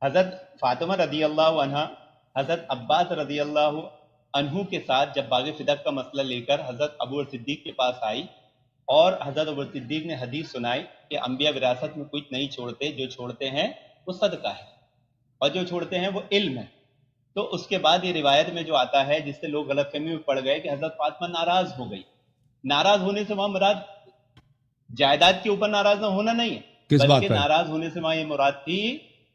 حضرت فاطمہ رضی اللہ عنہ حضرت عباس رضی اللہ عنہ کے ساتھ جب باغ فدق کا مسئلہ لے کر حضرت ابو بکر صدیق کے پاس آئی، اور حضرت ابو بکر صدیق نے حدیث سنائی کہ انبیاء وراثت میں کچھ نہیں چھوڑتے، جو چھوڑتے ہیں وہ صدقہ ہے اور جو چھوڑتے ہیں وہ علم ہے. تو اس کے بعد یہ روایت میں جو آتا ہے جس سے لوگ غلط فہمی میں پڑ گئے کہ حضرت فاطمہ ناراض ہو گئی. ناراض ہونے سے وہاں مراد جائیداد کے اوپر ناراض نہ ہونا نہیں ہے، بلکہ ناراض ہونے سے وہاں یہ مراد تھی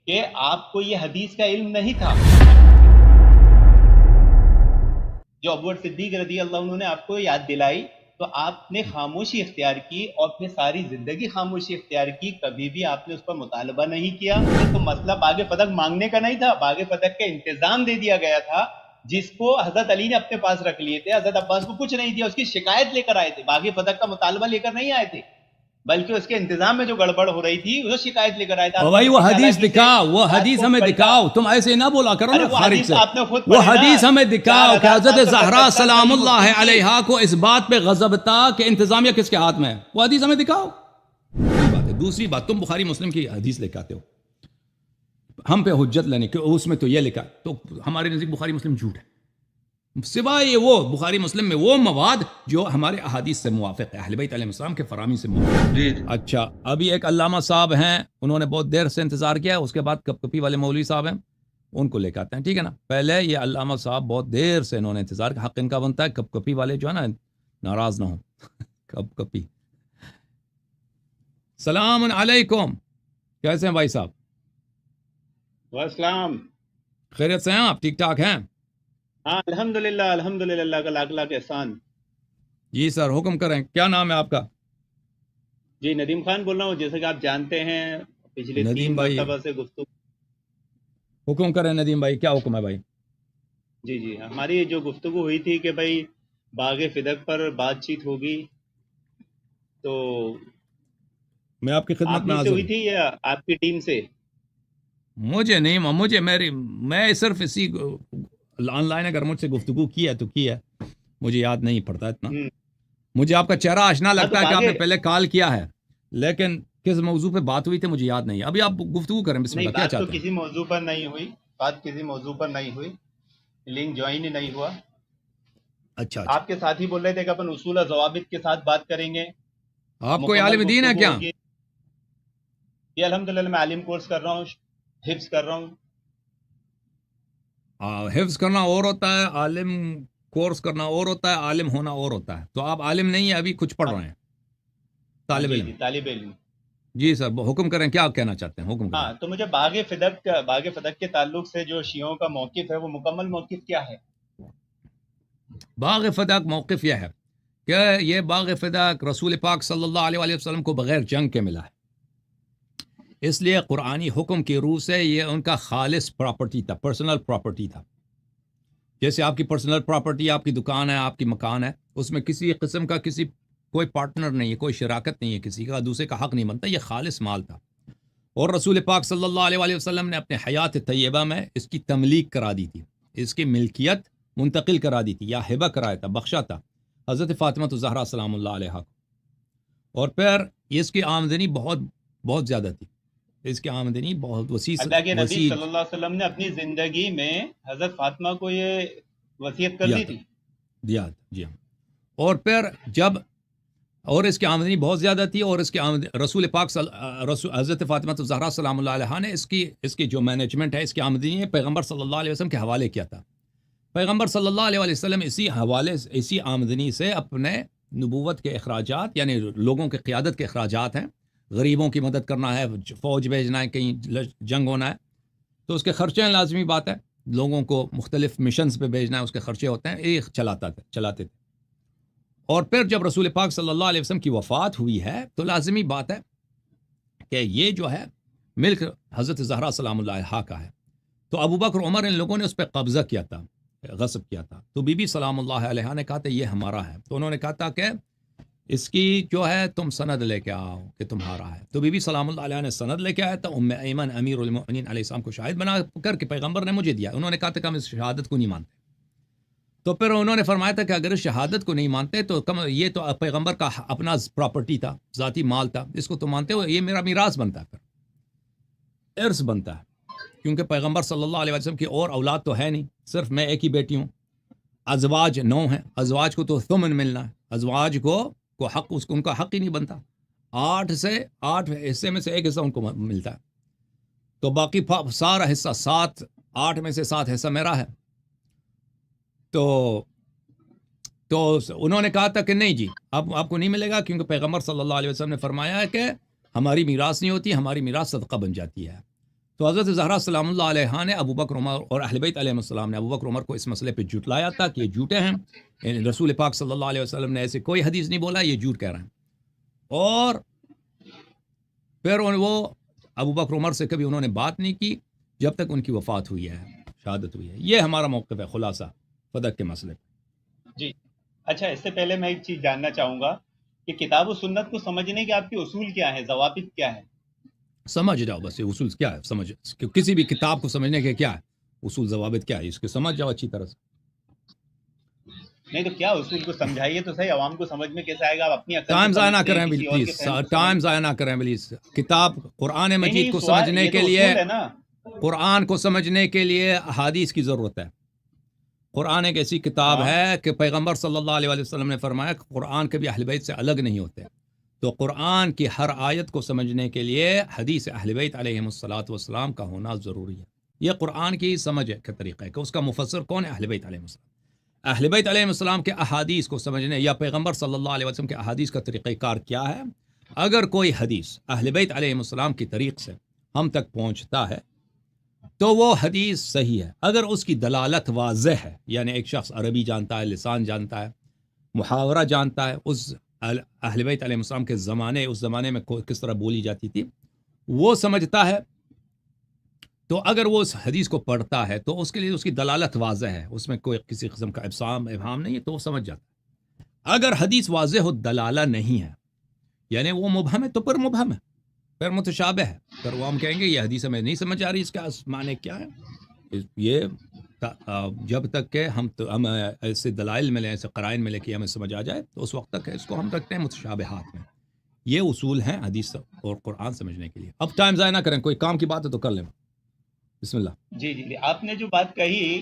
کہ آپ کو یہ حدیث کا علم نہیں تھا جو ابو بکر صدیق رضی اللہ عنہ نے آپ کو یاد دلائی، تو آپ نے خاموشی اختیار کی اور پھر ساری زندگی خاموشی اختیار کی، کبھی بھی آپ نے اس پر مطالبہ نہیں کیا. تو مسئلہ باغ فتح مانگنے کا نہیں تھا، باغ فتح کا انتظام دے دیا گیا تھا جس کو حضرت علی نے اپنے پاس رکھ لیے تھے. حضرت عباس کو کچھ نہیں دیا، اس کی شکایت لے کر آئے تھے، باغ فتح کا مطالبہ لے کر نہیں آئے تھے، بلکہ اس کے انتظام میں جو گڑبڑ ہو رہی تھی وہ شکایت لے کر آئے تھے. بھائی وہ حدیث دکھاؤ، وہ حدیث ہمیں دکھاؤ، تم ایسے نہ بولا کرو نا خارج سے. وہ حدیث ہمیں دکھاؤ کہ حضرت زہرا سلام اللہ علیہا کو اس بات پہ غضب تھا کہ انتظامیہ کس کے ہاتھ میں ہے، وہ حدیث ہمیں دکھاؤ. دوسری بات، تم بخاری مسلم کی حدیث لے کے آتے ہو ہم پہ حجت لینے کہ اس میں تو یہ لکھا، تو ہمارے نزدیک بخاری مسلم جھوٹ ہے، سوائے وہ بخاری مسلم میں وہ مواد جو ہمارے احادیث سے موافق ہے، اہل بیت علیہ السلام کے فرامی سے موافق ہے. اچھا، ابھی ایک علامہ صاحب ہیں، انہوں نے بہت دیر سے انتظار کیا، اس کے بعد کپ کپی والے مولوی صاحب ہیں، ان کو لے کے آتے ہیں، ٹھیک ہے نا. پہلے یہ علامہ صاحب بہت دیر سے انہوں نے انتظار کیا، حق ان کا بنتا ہے، کپ کپی والے جو ہے نا ناراض نہ ہوں. کپ کپی. السلام علیکم، کیسے ہیں بھائی صاحب؟ والسلام. خیریت سے ہیں آپ؟ ٹھیک ٹھاک ہیں؟ ہاں الحمدللہ، الحمدللہ، اللہ کا لاکھ لاکھ احسان. جی سر، حکم کریں، کیا نام ہے آپ کا؟ جی ندیم خان بول رہا ہوں، جیسے کہ آپ جانتے ہیں پچھلے 3 مرتبہ سے گفتگو. حکم کریں ندیم بھائی، کیا حکم ہے بھائی؟ جی جی، ہماری جو گفتگو ہوئی تھی کہ بھائی باغ فدق پر بات چیت ہوگی، تو میں آپ کی خدمت میں آپ حاضر ہوئی تھی یا آپ کی ٹیم سے؟ مجھے نہیں، میں صرف اسی آن لائن اگر مجھ سے گفتگو کی ہے تو کی ہے، مجھے یاد نہیں پڑتا اتنا. مجھے آپ کا چہرہ آشنا لگتا ہے کہ آپ نے پہلے کال کیا ہے، لیکن کس موضوع پہ بات ہوئی تھی مجھے یاد نہیں. ابھی آپ گفتگو کریں، بسم اللہ. کیا چاہتے ہیں؟ بات تو کسی موضوع پر نہیں ہوئی، بات کسی موضوع پر نہیں ہوئی، لنک جوائن ہی نہیں ہوا. اچھا، آپ کے ساتھی بول رہے تھے کہ اپن اصول و ضوابط کے ساتھ بات کریں گے. آپ کوئی عالم دین ہے کیا؟ یہ الحمدللہ میں عالم کورس کر رہا ہوں، حفظ کر رہا ہوں. حفظ کرنا اور ہوتا ہے، عالم کورس کرنا اور ہوتا ہے، عالم ہونا اور ہوتا ہے. تو آپ عالم نہیں ہیں، ابھی کچھ پڑھ رہے ہیں، طالب علم. طالب علم. جی سر، حکم کریں، کیا کہنا چاہتے ہیں، حکم کریں. ہاں، تو مجھے باغ فدق کے تعلق سے جو شیعوں کا موقف ہے وہ مکمل موقف کیا ہے؟ باغ فدق موقف یہ ہے کہ یہ باغ فدق رسول پاک صلی اللہ علیہ وسلم کو بغیر جنگ کے ملا ہے، اس لیے قرآنی حکم کی روح سے یہ ان کا خالص پراپرٹی تھا، پرسنل پراپرٹی تھا. جیسے آپ کی پرسنل پراپرٹی، آپ کی دکان ہے، آپ کی مکان ہے، اس میں کسی قسم کا کوئی پارٹنر نہیں ہے، کوئی شراکت نہیں ہے، کسی کا دوسرے کا حق نہیں بنتا، یہ خالص مال تھا. اور رسول پاک صلی اللہ علیہ وسلم نے اپنے حیات طیبہ میں اس کی تملیک کرا دی تھی، اس کی ملکیت منتقل کرا دی تھی، یا ہبہ کرایا تھا، بخشا تھا حضرت فاطمہ الزہرا سلام اللہ علیہا کو. اور پھر اس کی آمدنی بہت زیادہ تھی، اس کی آمدنی بہت وسیع. اللہ کے نبی صلی اللہ علیہ وسلم نے اپنی زندگی میں حضرت فاطمہ کو یہ وصیت کر دی تھی، دیا تھا. جی ہاں. اور پھر اور اس کی آمدنی بہت زیادہ تھی، اور اس کی رسول پاک حضرت فاطمہ الزہرا سلام اللہ علیہا نے اس کی جو مینجمنٹ ہے، اس کی آمدنی ہے، پیغمبر صلی اللہ علیہ وسلم کے حوالے کیا تھا. پیغمبر صلی اللہ علیہ وسلم اسی آمدنی سے اپنے نبوت کے اخراجات، یعنی لوگوں کے قیادت کے اخراجات ہیں، غریبوں کی مدد کرنا ہے، فوج بھیجنا ہے، کہیں جنگ ہونا ہے تو اس کے خرچے ہیں، لازمی بات ہے، لوگوں کو مختلف مشنز پہ بھیجنا ہے، اس کے خرچے ہوتے ہیں، یہ چلاتے تھے. اور پھر جب رسول پاک صلی اللہ علیہ وسلم کی وفات ہوئی ہے تو لازمی بات ہے کہ یہ جو ہے ملک حضرت زہرا سلام اللہ علیہا کا ہے. تو ابو بکر عمر ان لوگوں نے اس پہ قبضہ کیا تھا، غصب کیا تھا. تو بی بی سلام اللہ علیہا نے کہا تھا یہ ہمارا ہے، تو انہوں نے کہا تھا کہ اس کی جو ہے تم سند لے کے آؤ کہ تمہارا ہے. تو بی بی سلام اللہ علیہ نے سند لے کے آیا تھا، ام ایمن امیر المؤمنین علیہ السلام کو شاہد بنا کر کے پیغمبر نے مجھے دیا. انہوں نے کہا تھا کہ ہم اس شہادت کو نہیں مانتے. تو پھر انہوں نے فرمایا تھا کہ اگر اس شہادت کو نہیں مانتے تو یہ تو پیغمبر کا اپنا پراپرٹی تھا، ذاتی مال تھا، اس کو تو مانتے ہو، یہ میرا میراث بنتا ہے، پھر ارث بنتا ہے. کیونکہ پیغمبر صلی اللہ علیہ وسلم کی اور اولاد تو ہے نہیں، صرف میں ایک ہی بیٹی ہوں. ازواج 9 ہیں، ازواج کو تو ثمن ملنا ہے، ازواج کو حق ان کا حق ہی نہیں بنتا. 8 حصے میں سے ایک حصہ ان کو ملتا ہے، تو باقی سارا حصہ 8 میں سے 7 حصہ میرا ہے. تو انہوں نے کہا تھا کہ نہیں جی اب آپ کو نہیں ملے گا، کیونکہ پیغمبر صلی اللہ علیہ وسلم نے فرمایا ہے کہ ہماری میراث نہیں ہوتی، ہماری میراث صدقہ بن جاتی ہے. تو حضرت زہرا سلام اللہ علیہ نے ابو بکر عمر اور اہل بیت علیہ السلام نے ابو بکر عمر کو اس مسئلے پہ جھٹلایا تھا کہ یہ جھوٹے ہیں، یعنی رسول پاک صلی اللہ علیہ وسلم نے ایسے کوئی حدیث نہیں بولا، یہ جھوٹ کہہ رہے ہیں. اور پھر وہ ابو بکر عمر سے کبھی انہوں نے بات نہیں کی جب تک ان کی وفات ہوئی ہے، شہادت ہوئی ہے. یہ ہمارا موقف ہے خلاصہ فدق کے مسئلے پہ. جی اچھا، اس سے پہلے میں ایک چیز جاننا چاہوں گا کہ کتاب و سنت کو سمجھنے کے آپ کے اصول کیا ہیں، ضوابط کیا ہیں؟ سمجھ جاؤ بس، یہ اصول کیا ہے سمجھ، کسی بھی کتاب کو سمجھنے کے کیا ہے اصول ضوابط کیا ہے، اس کے سمجھ جاؤ اچھی طرح سے. نہیں تو کیا اصول کو سمجھائیے تو صحیح، عوام کو سمجھ میں کیسے آئے گا؟ آپ اپنی عقل ٹائم سے ضائع نہ سمجھتے ہیں، کریں کسی اور کے پلیز، فہم سے ٹائم سمجھتے ضائع نہ کریں پلیز. کتاب قرآن ہیں. مجید نہیں کو سوال، سمجھنے یہ کے تو لیے، اصول ہے نا. قرآن کو سمجھنے کے لیے احادیث کی ضرورت ہے. قرآن ایک ایسی کتاب ہے کہ پیغمبر صلی اللہ علیہ وسلم نے فرمایا کہ قرآن کبھی اہل بیت سے الگ نہیں ہوتے. تو قرآن کی ہر آیت کو سمجھنے کے لیے حدیث اہل بیت علیہم الصلاۃ والسلام کا ہونا ضروری ہے. یہ قرآن کی سمجھ کا طریقہ ہے کہ اس کا مفسر کون ہے، اہل بیت علیہم السلام. اہل بیت علیہ السلام کے احادیث کو سمجھنے یا پیغمبر صلی اللہ علیہ وسلم کے احادیث کا طریقہ کار کیا ہے. اگر کوئی حدیث اہل بیت علیہ السلام کی طریق سے ہم تک پہنچتا ہے تو وہ حدیث صحیح ہے. اگر اس کی دلالت واضح ہے، یعنی ایک شخص عربی جانتا ہے، لسان جانتا ہے، محاورہ جانتا ہے، اس اہل بیت علیہ السلام کے اس زمانے میں کس طرح بولی جاتی تھی وہ سمجھتا ہے، تو اگر وہ اس حدیث کو پڑھتا ہے تو اس کے لیے اس کی دلالت واضح ہے، اس میں کوئی کسی قسم کا ابہام نہیں ہے، تو وہ سمجھ جاتا ہے. اگر حدیث واضح و دلالہ نہیں ہے، یعنی وہ مبہم ہے، تو پھر مبہم ہے، پھر متشابہ ہے، پھر وہ ہم کہیں گے یہ حدیث ہمیں نہیں سمجھ آ رہی، اس کا معنی کیا ہے. یہ جب تک کہ ہم ایسے دلائل ملیں، ایسے قرائن ملے کہ ہمیں سمجھ آ جائے، تو اس وقت تک اس کو ہم رکھتے ہیں متشابہات میں. یہ اصول ہیں حدیث اور قرآن سمجھنے کے لیے. اب ٹائم ضائع نہ کریں، کوئی کام کی بات ہے تو کر لیں. بسم اللہ. جی آپ نے جو بات کہی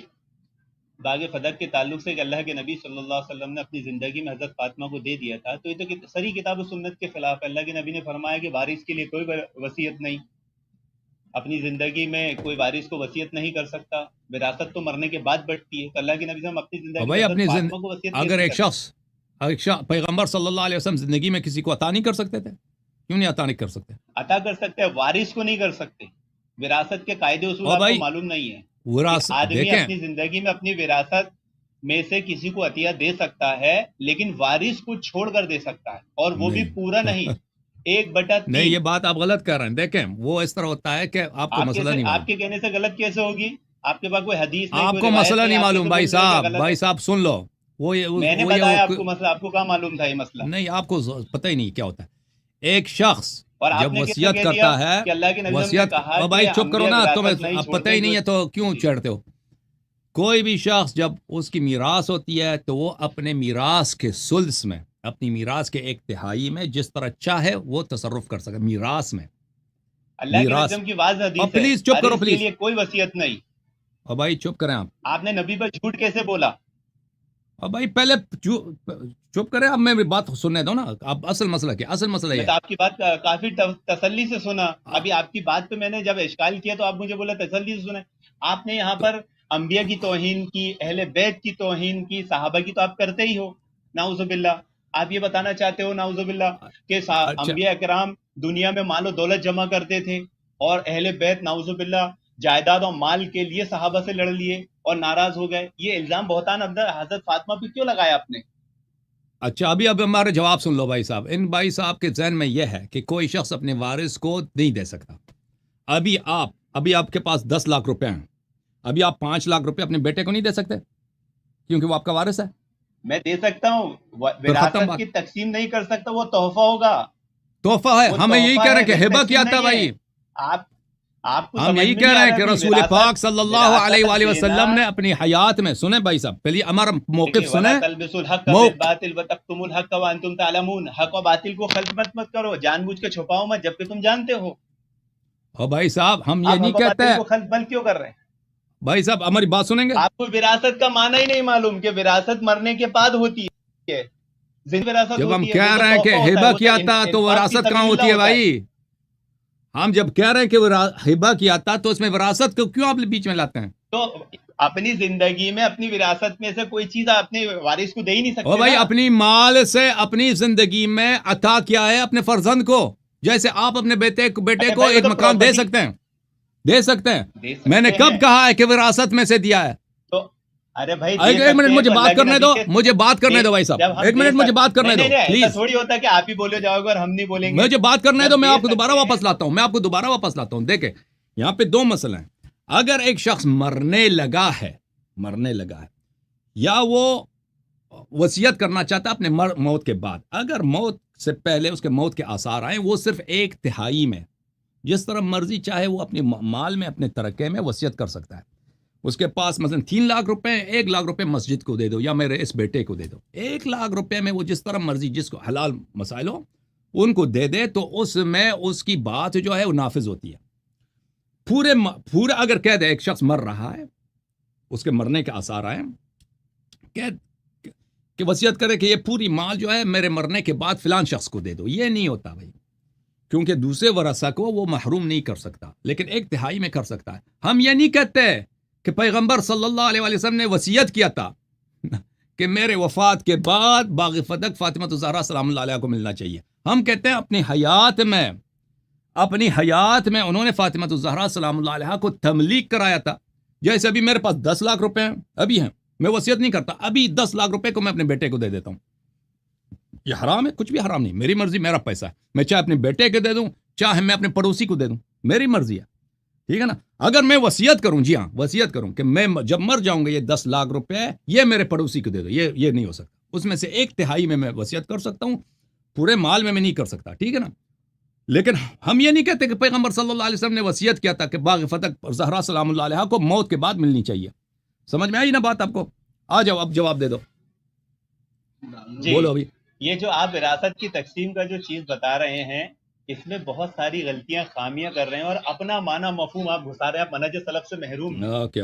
باغ فدق کے تعلق سے کہ اللہ کے نبی صلی اللہ علیہ وسلم نے اپنی زندگی میں حضرت فاطمہ کو دے دیا تھا، تو یہ تو سری کتاب و سنت کے خلاف ہے. اللہ کے نبی نے فرمایا کہ وارث کے لیے کوئی وصیت نہیں، اپنی زندگی میں کوئی وارث کو وصیت نہیں کر سکتا، وراثت تو مرنے کے بعد بٹتی ہے. تو اللہ کے نبی سے ہم اپنی زندگی میں حضرت فاطمہ کو وصیت اگر ایک شخص پیغمبر صلی اللہ علیہ وسلم زندگی میں کسی کو عطا نہیں کر سکتے تھے، کیوں نہیں عطا نہیں کر سکتے؟ عطا کر سکتے ہیں، وارث کو نہیں کر سکتے. وراثت کے قاعدے اصول آپ کو معلوم نہیں ہے. آدمی اپنی زندگی میں اپنی وراثت میں سے کسی کو عطیہ دے سکتا ہے، لیکن وارث کو چھوڑ کر دے سکتا ہے، اور وہ بھی پورا نہیں، 1/3. نہیں، یہ بات آپ غلط کر رہے ہیں. دیکھیں وہ اس طرح ہوتا ہے کہ آپ کو مسئلہ نہیں معلوم. آپ کے کہنے سے غلط کیسے ہوگی؟ آپ کے پاس کوئی حدیث نہیں، آپ کو مسئلہ نہیں معلوم. بھائی صاحب سن لو، میں نے بتایا آپ کو مسئلہ، آپ کو کہاں معلوم تھا یہ مسئلہ؟ نہیں، آپ کو پتہ ہی نہیں کیا ہوتا ہے. ایک شخص جب وصیت کرتا ہے، وصیت، بھائی چپ کرو نا، تمہیں پتہ ہی نہیں ہے تو کیوں چڑھتے ہو؟ کوئی بھی شخص جب اس کی میراث ہوتی ہے تو وہ اپنے میراث کے ثلث میں، اپنی میراث کے 1/3 میں جس طرح چاہے وہ تصرف کر سکے میراث میں. اللہ کے نبی کی واضح حدیث ہے، پلیز چپ کرو، پلیز. کے لیے کوئی وصیت نہیں. اور بھائی چپ کریں آپ نے نبی پر جھوٹ کیسے بولا؟ اور بھائی پہلے چپ کریں، اب میں بات سننے دو نا. اب اصل مسئلہ کیا؟ اصل مسئلہ یہ، آپ کی بات کافی تسلی سے سنا. ابھی آپ کی بات پہ میں نے جب اشکال کیا تو آپ مجھے بولا تسلی سے سنا. آپ نے یہاں پر انبیاء کی توہین کی، اہل بیت کی توہین کی، صحابہ کی تو آپ کرتے ہی ہو، نعوذ باللہ. آپ یہ بتانا چاہتے ہو نعوذ باللہ کہ انبیاء اکرام دنیا میں مال و دولت جمع کرتے تھے، اور اہل بیت نعوذ باللہ جائیداد اور مال کے لیے صحابہ سے لڑ لیے اور ناراض ہو گئے. یہ الزام بہتان حضرت فاطمہ پہ کیوں لگایا آپ نے؟ اچھا، اب ہمارے جواب سن لو بھائی صاحب. ان بھائی صاحب کے ذہن میں یہ ہے کہ کوئی شخص اپنے وارث کو نہیں دے سکتا. ابھی آپ کے پاس 10 لاکھ روپے ہیں، ابھی آپ 5 لاکھ روپے اپنے بیٹے کو نہیں دے سکتے کیونکہ وہ آپ کا وارث ہے. میں دے سکتا ہوں، وراثت کی تقسیم نہیں کر سکتا، وہ تحفہ ہوگا. تحفہ ہے، ہمیں یہی کہہ رہے ہیں کہ ہبہ کیا تھا بھائی. ہم یہی کہہ رہے ہیں کہ رسول پاک صلی اللہ علیہ وآلہ وسلم نے اپنی حیات میں، سنیں بھائی صاحب پہلے ہمارا موقف سنیں. حق و باطل کو خلط مت کرو، جان بوجھ کے چھپاؤ مت جبکہ تم جانتے ہو. اور بھائی صاحب ہم یہ آپ نہیں ابا کہتے باطل ہیں، کو خلط بل کیوں کر رہے ہیں؟ بھائی صاحب ہماری بات سنیں گے؟ آپ کو وراثت کا معنی ہی نہیں معلوم کہ وراثت مرنے کے بعد ہوتی ہے، زندہ وراثت جب ہم ہوتی ہے، کہہ وہ تو رہے ہیں کہ تحفہ ہوتا ہے، ہبہ وہ تو کیا تھا تو انفاق فی وراثت کہاں سبیل ہوتی اللہ ہے ہوتا ہے۔ بھائی؟ ہم جب کہہ رہے ہیں کہ ہبہ کیا تھا تو اس میں وراثت کو کیوں آپ بیچ میں لاتے ہیں؟ تو اپنی زندگی میں اپنی وراثت میں سے کوئی چیز آپ اپنے وارث کو دے ہی نہیں اور سکتے بھائی نا۔ اپنی مال سے اپنی زندگی میں عطا کیا ہے اپنے فرزند کو، جیسے آپ اپنے بیٹے ارے کو بھائی وہ ایک تو مکان دے پراپرٹی سکتے ہیں، دے سکتے ہیں۔ دے میں نے سکتے کب ہیں کہا ہے کہ وراثت میں سے دیا ہے؟ تو ارے بھائی دے ایک منٹ سکتے ہیں مجھے تو بات اللہ کے کرنے نبی دو، کے مجھے بات کرنے دو بھائی جب صاحب، ہم ایک منٹ مجھے بات کرنے نہیں دو نہیں نہیں، ایسا پلیز، تھوڑی ہوتا ہے کہ آپ ہی بولے جاؤ گے اور ہم نہیں بولیں گے۔ مجھے بات کرنے جب دو، میں دے آپ کو دوبارہ سکتے واپس ہیں لاتا ہوں، میں آپ کو دوبارہ واپس لاتا ہوں۔ دیکھیں یہاں پہ دو مسئلے ہیں، اگر ایک شخص مرنے لگا ہے یا وہ وصیت کرنا چاہتا ہے اپنے موت کے بعد، اگر موت سے پہلے اس کے موت کے آثار آئیں، وہ صرف 1/3 میں جس طرح مرضی چاہے وہ اپنے مال میں اپنے ترکے میں وصیت کر سکتا ہے۔ اس کے پاس مثلا 3 لاکھ روپے، 1 لاکھ روپے مسجد کو دے دو یا میرے اس بیٹے کو دے دو، 1 لاکھ روپے میں وہ جس طرح مرضی جس کو حلال مسائل ہو ان کو دے دے، تو اس میں اس کی بات جو ہے وہ نافذ ہوتی ہے۔ پورے اگر کہہ دے ایک شخص مر رہا ہے، اس کے مرنے کے آثار آئے کہ وصیت کرے کہ یہ پوری مال جو ہے میرے مرنے کے بعد فلان شخص کو دے دو، یہ نہیں ہوتا بھائی، کیونکہ دوسرے ورثہ کو وہ محروم نہیں کر سکتا، لیکن 1/3 میں کر سکتا ہے۔ ہم یہ نہیں کہتے کہ پیغمبر صلی اللہ علیہ وسلم نے وصیت کیا تھا کہ میرے وفات کے بعد باغ فدق فاطمہ الزہرا سلام اللہ علیہ کو ملنا چاہیے۔ ہم کہتے ہیں اپنی حیات میں انہوں نے فاطمہ الزہرا سلام اللہ علیہ کو تملیک کرایا تھا۔ جیسے ابھی میرے پاس 10 لاکھ روپے ہیں، ابھی ہیں، میں وصیت نہیں کرتا، ابھی 10 لاکھ روپے کو میں اپنے بیٹے کو دے دیتا ہوں۔ یہ حرام ہے؟ کچھ بھی حرام نہیں، میری مرضی، میرا پیسہ ہے، میں چاہے اپنے بیٹے کو دے دوں، چاہے میں اپنے پڑوسی کو دے دوں، میری مرضی ہے، ٹھیک ہے نا؟ اگر میں وصیت کروں، جی ہاں وصیت کروں کہ میں جب مر جاؤں گا یہ 10 لاکھ روپے یہ میرے پڑوسی کو دے دو، یہ نہیں ہو سکتا، اس میں سے 1/3 میں وصیت کر سکتا ہوں، پورے مال میں نہیں کر سکتا، ٹھیک ہے نا؟ لیکن ہم یہ نہیں کہتے کہ پیغمبر صلی اللہ علیہ وسلم نے وصیت کیا تھا کہ باغ فتح زہرا سلام اللہ علیہ کو موت کے بعد ملنی چاہیے۔ سمجھ میں آئی نا بات آپ کو؟ آ جاؤ اب جواب دے دو، جی بولو ابھی۔ یہ جو آپ وراثت کی تقسیم کا جو چیز بتا رہے ہیں، اس میں بہت ساری غلطیاں خامیاں کر رہے ہیں اور اپنا معنی مفہوم آپ گھسا رہے ہیں، آپ منہج سلف سے محروم ہیں۔ اوکے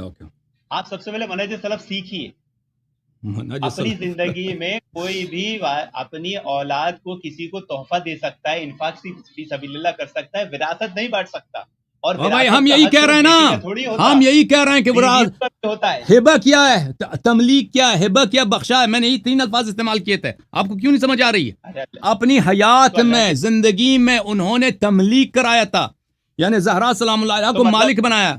آپ سب سے پہلے منہج سلف سیکھیے۔ منہج اپنی سلف۔ زندگی میں کوئی بھی اپنی اولاد کو کسی کو تحفہ دے سکتا ہے، انفاق فی سبیل اللہ کر سکتا ہے، وراثت نہیں بانٹ سکتا۔ اور بھائی وراثت ہم کا یہی حق کہہ صرف رہے ہیں بیٹی نا، کا تھوڑی ہوتا، ہم یہی کہہ رہے ہیں کہ بیویوں کا بھی ہوتا ہے۔ ہبہ کیا ہے، تملیک کیا ہے، ہبہ کیا بخشا ہے، میں نے یہ 3 الفاظ استعمال کیے تھے، آپ کو کیوں نہیں سمجھ آ رہی ہے؟ اپنی حیات میں، زندگی میں انہوں نے تملیک کرایا تھا، یعنی زہرا سلام اللہ علیہ کو مالک بنایا۔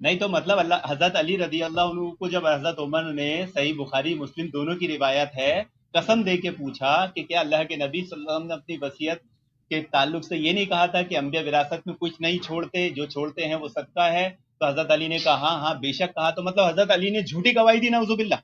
نہیں تو مطلب اللہ حضرت علی رضی اللہ عنہ کو جب حضرت عمر نے، صحیح بخاری مسلم دونوں کی روایت ہے، قسم دے کے پوچھا کہ کیا اللہ کے نبی صلی اللہ علیہ وسلم نے اپنی وصیت کے تعلق سے یہ نہیں کہا تھا کہ انبیاء وراثت میں کچھ نہیں چھوڑتے، جو چھوڑتے ہیں وہ صدقہ ہے؟ تو حضرت علی نے کہا ہاں ہاں بے شک کہا۔ تو مطلب حضرت علی نے جھوٹی گواہی دی، نعوذ باللہ۔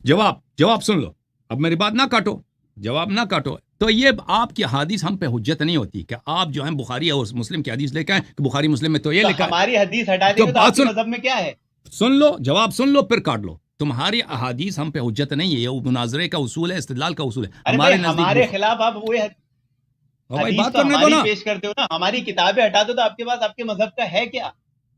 جواب سن لو، اب میری بات نہ کاٹو، جواب نہ کاٹو۔ تو یہ آپ کی حدیث ہم پہ حجت نہیں ہوتی کہ آپ جو ہیں بخاری اور مسلم کی حدیث لے کے آئیں کہ بخاری مسلم میں تو یہ لکھا ہے، ہماری حدیث ہٹا دیں گے تو آپ کے مذہب میں کیا ہے؟ سن لو، جواب سن لو پھر کاٹ لو۔ تمہاری احادیث ہم پہ حجت نہیں ہے، یہ مناظرے کا اصول ہے، استدلال کا اصول ہے ہمارے خلاف آپ وہ بھائی حدیث بات تو کرنے دو ہماری نا، پیش کرتے ہو نا، ہماری کتابیں ہٹا دو تو آپ کے پاس آپ کے مذہب کا ہے کیا؟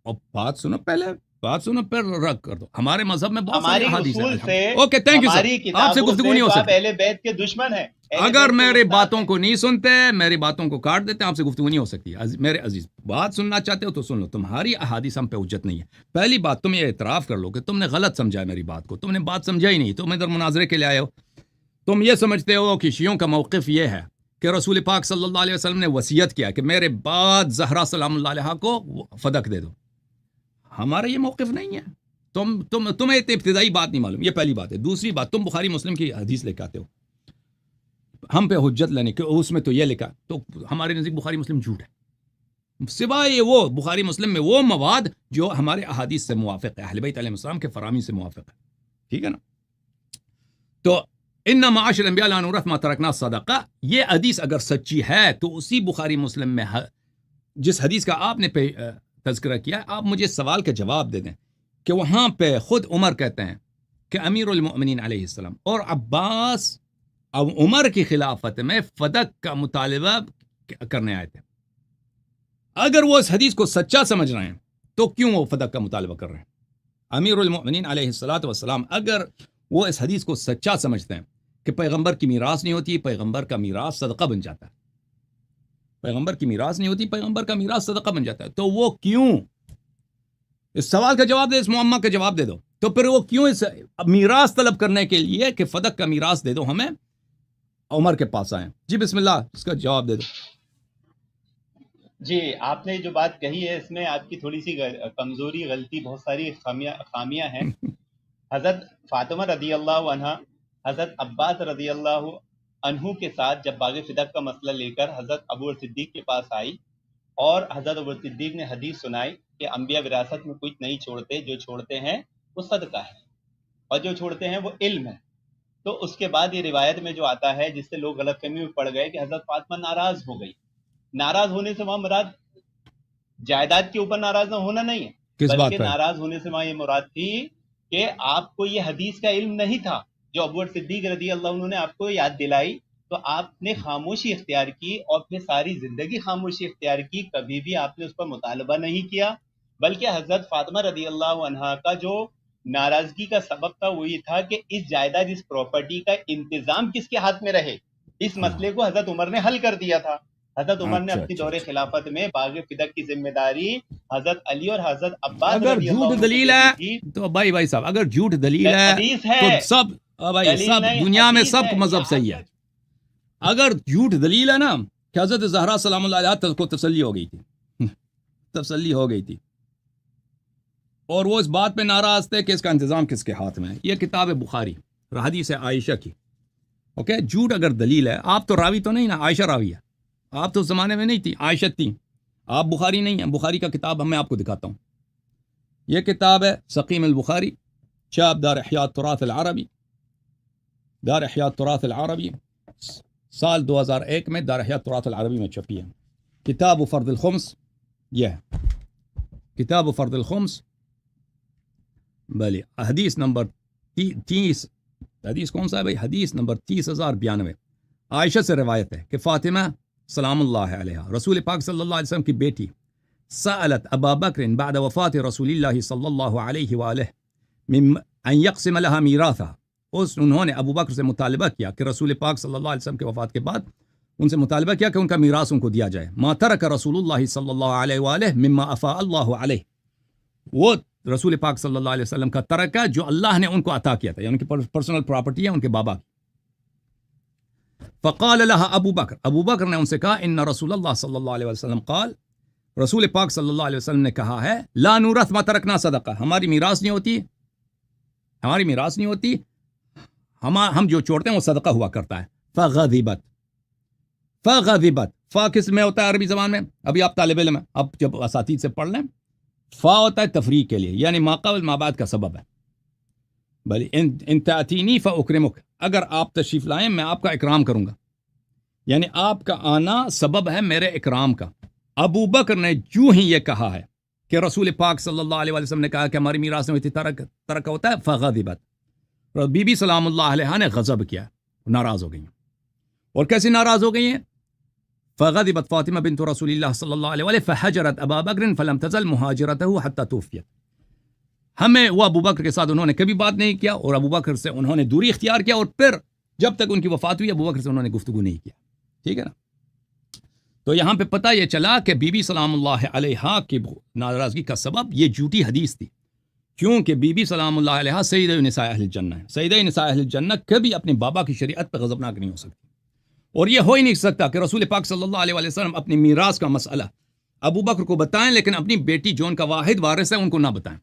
اور بات سنو پہلے، بات سنو پھر رد کر دو۔ ہمارے مذہب میں بہت ساری ہماری احادیث اصول سے، ہیں۔ اوکے تھینک یو ہماری سر، آپ سے کتابوں گفتگو سے نہیں ہو تو آپ سکتی۔ اہل بیت کے دشمن ہیں، اہل اگر بیت کے میری استاد باتوں ہیں۔ کو نہیں سنتے، میری باتوں کو کاٹ دیتے، آپ سے گفتگو نہیں ہو سکتی۔ میرے عزیز، بات سننا چاہتے ہو تو سن لو، تمہاری احادیث ہم پہ حجت نہیں ہے۔ پہلی بات تم یہ اعتراف کر لو کہ تم نے غلط سمجھا ہے میری بات کو، تم نے بات سمجھا ہی نہیں، تم ادھر مناظرے کے لیے آئے ہو۔ تم یہ سمجھتے ہو کہ شیعوں کا موقف یہ ہے کہ رسول پاک صلی اللہ علیہ وسلم نے وصیت کیا کہ میرے بعد زہرا سلام اللہ علیہ کو فدق دے دو۔ ہمارا یہ موقف نہیں ہے۔ تمہیں ابتدائی بات نہیں معلوم، یہ پہلی بات ہے۔ دوسری بات، تم بخاری مسلم کی حدیث لے کے آتے ہو ہم پہ حجت لینے کہ اس میں تو یہ لکھا، تو ہمارے نزدیک بخاری مسلم جھوٹ ہے، سوائے وہ بخاری مسلم میں وہ مواد جو ہمارے احادیث سے موافق ہے، اہل بیت علیہ السلام کے فرامی سے موافق ہے، ٹھیک ہے نا؟ تو ان معاشر الانبیاء لا نورث ما ترکنا صدقہ، یہ حدیث اگر سچی ہے تو اسی بخاری مسلم میں جس حدیث کا آپ نے تذکرہ کیا، آپ مجھے سوال کا جواب دے دیں کہ وہاں پہ خود عمر کہتے ہیں کہ امیر المؤمنین علیہ السلام اور عباس اب عمر کی خلافت میں فدق کا مطالبہ کرنے آئے تھے۔ اگر وہ اس حدیث کو سچا سمجھ رہے ہیں تو کیوں وہ فدق کا مطالبہ کر رہے ہیں؟ امیر المؤمنین علیہ الصلاۃ والسلام اگر وہ اس حدیث کو سچا سمجھتے ہیں کہ پیغمبر کی میراث نہیں ہوتی، پیغمبر کا میراث صدقہ بن جاتا ہے، پیغمبر کی میراث نہیں ہوتی، پیغمبر کا میراث صدقہ بن جاتا ہے، تو وہ کیوں، اس سوال کا جواب دے، اس معمہ کا جواب دے دو، تو پھر وہ کیوں اس میراث طلب کرنے کے لیے کہ فدق کا میراث دے دو ہمیں، عمر کے پاس آئیں؟ جی بسم اللہ، اس کا جواب دے دو۔ جی، آپ نے جو بات کہی ہے اس میں آپ کی تھوڑی سی کمزوری، غلطی، بہت ساری خامیاں ہیں۔ حضرت فاطمہ رضی اللہ عنہ حضرت عباس رضی اللہ عنہ کے ساتھ جب باغ فدق کا مسئلہ لے کر حضرت ابو صدیق کے پاس آئی اور حضرت ابو صدیق نے حدیث سنائی کہ انبیاء وراثت میں کچھ نہیں چھوڑتے، جو چھوڑتے ہیں وہ صدقہ ہے اور جو چھوڑتے ہیں وہ علم ہے، تو اس کے بعد یہ روایت میں جو آتا ہے جس سے لوگ غلط فہمی میں پڑ گئے کہ حضرت فاطمہ ناراض ہو گئی۔ ناراض ہونے سے وہاں مراد جائیداد کے اوپر ناراض نہ ہونا نہیں ہے، کس بات بلکہ پر؟ ناراض ہونے سے وہاں یہ مراد تھی کہ آپ کو یہ حدیث کا علم نہیں تھا جو ابو صدیق رضی اللہ عنہ نے آپ کو یاد دلائی، تو آپ نے خاموشی اختیار کی اور پھر ساری زندگی خاموشی اختیار کی، کبھی بھی آپ نے اس پر مطالبہ نہیں کیا، بلکہ حضرت فاطمہ رضی اللہ عنہا کا جو ناراضگی کا سبب تھا وہ یہ تھا کہ اس جائیداد، اس پراپرٹی کا انتظام کس کے ہاتھ میں رہے۔ اس مسئلے کو حضرت عمر نے حل کر دیا تھا۔ حضرت عمر نے اپنی دور خلافت میں باغ فدق کی ذمہ داری حضرت علی اور حضرت عباس اگر رضی اللہ جھوٹ عنہ دلیل کو ہے دی تھی۔ تو بھائی صاحب، اگر جھوٹ دلیل ہے حدیث ہے، تو سب بھائی دلیل سب نہیں، دنیا میں حدیث سب ہے، کو مذہب یہ صحیح ہے۔ اگر جھوٹ دلیل ہے نا کہ حضرت زہرا سلام اللہ علیہا کو تسلی ہو گئی تھی، تسلی ہو گئی تھی، اور وہ اس بات پہ ناراض تھے کہ اس کا انتظام کس کے ہاتھ میں ہے۔ یہ کتاب بخاری، حدیث ہے عائشہ کی، اوکے۔ جھوٹ اگر دلیل ہے، آپ تو راوی تو نہیں نا، عائشہ راوی ہے، آپ تو اس زمانے میں نہیں تھی، عائشہ تھی، آپ بخاری نہیں ہیں۔ بخاری کا کتاب میں آپ کو دکھاتا ہوں، یہ کتاب ہے سقیم البخاری، چاپ دار احیاء التراث العربی، دار احیاء التراث العربی، سال 2001 میں دار احیاء التراث العربی میں چھپی ہے۔ کتاب فرض الخمس، یہ ہے کتاب فرض الخمس، بلی حدیث نمبر 30، حدیث کون سا ہے بھائی؟ حدیث نمبر 30,092، عائشہ سے روایت ہے کہ فاطمہ سلام اللہ علیہ، رسول پاک صلی اللہ علیہ وسلم کی بیٹی، سألت ابا بکر بعد وفات رسول اللہ صلی اللہ علیہ وآلہ ان یقسم لها میراثا، انہوں نے ابو بکر سے مطالبہ کیا کہ رسول پاک صلی اللہ علیہ وسلم کے وفات کے بعد ان سے مطالبہ کیا کہ ان کا میراث ان کو دیا جائے۔ ما ترک رسول اللہ صلی اللہ علیہ وآلہ مما افاء اللہ علیہ، وہ رسول پاک صلی اللہ علیہ وسلم کا ترکہ جو اللہ نے ان کو عطا کیا تھا، یعنی ان کی پرسنل پراپرٹی ہے ان کے بابا کی۔ فقال لها ابو بکر، ابو بکر نے ان سے کہا ان رسول اللہ صلی اللہ علیہ وسلم قال، رسول پاک صلی اللہ علیہ وسلم نے کہا ہے لا نورث ما ترکنا صدقہ، ہماری میراث نہیں ہوتی، ہماری میراث نہیں ہوتی، ہم جو چھوڑتے ہیں وہ صدقہ ہوا کرتا ہے۔ فغضبت، فغضبت، فا کس میں ہوتا ہے عربی زبان میں؟ ابھی آپ طالب علم ہیں، اب جب اساتید سے پڑھ لیں، فا ہوتا ہے تفریق کے لیے، یعنی ما قبل ما بعد کا سبب ہے۔ بلی ان تأتینی فاکرمک، اگر آپ تشریف لائیں میں آپ کا اکرام کروں گا، یعنی آپ کا آنا سبب ہے میرے اکرام کا۔ ابو بکر نے جو ہی یہ کہا ہے کہ رسول پاک صلی اللہ علیہ وسلم نے کہا کہ ہماری میراث میں ترک ہوتا ہے، فغضبت، بی بی سلام اللہ علیہ نے غضب کیا، ناراض ہو گئی ہیں۔ اور کیسے ناراض ہو گئی ہیں؟ فغضبت فاطمہ بنت رسول اللہ صلی اللہ علیہ وآلہ فحجرت ابا بکر فلم تزل مہاجرته حتی توفیت، ہمیں وہ ابو بکر کے ساتھ انہوں نے کبھی بات نہیں کیا اور ابو بکر سے انہوں نے دوری اختیار کیا، اور پھر جب تک ان کی وفات ہوئی ابو بکر سے انہوں نے گفتگو نہیں کیا، ٹھیک ہے نا۔ تو یہاں پہ پتہ یہ چلا کہ بی بی سلام اللہ علیہا کی ناراضگی کا سبب یہ جھوٹی حدیث تھی، کیونکہ بی بی سلام اللہ علیہا سیدہ نساء اہل الجنہ ہے، سیدہ نساء اہل الجنہ کبھی اپنے بابا کی شریعت پہ غضبناک نہیں ہو سکتی، اور یہ ہو ہی نہیں سکتا کہ رسول پاک صلی اللہ علیہ وسلم اپنی میراث کا مسئلہ ابو بکر کو بتائیں لیکن اپنی بیٹی جو ان کا واحد وارث ہے ان کو نہ بتائیں۔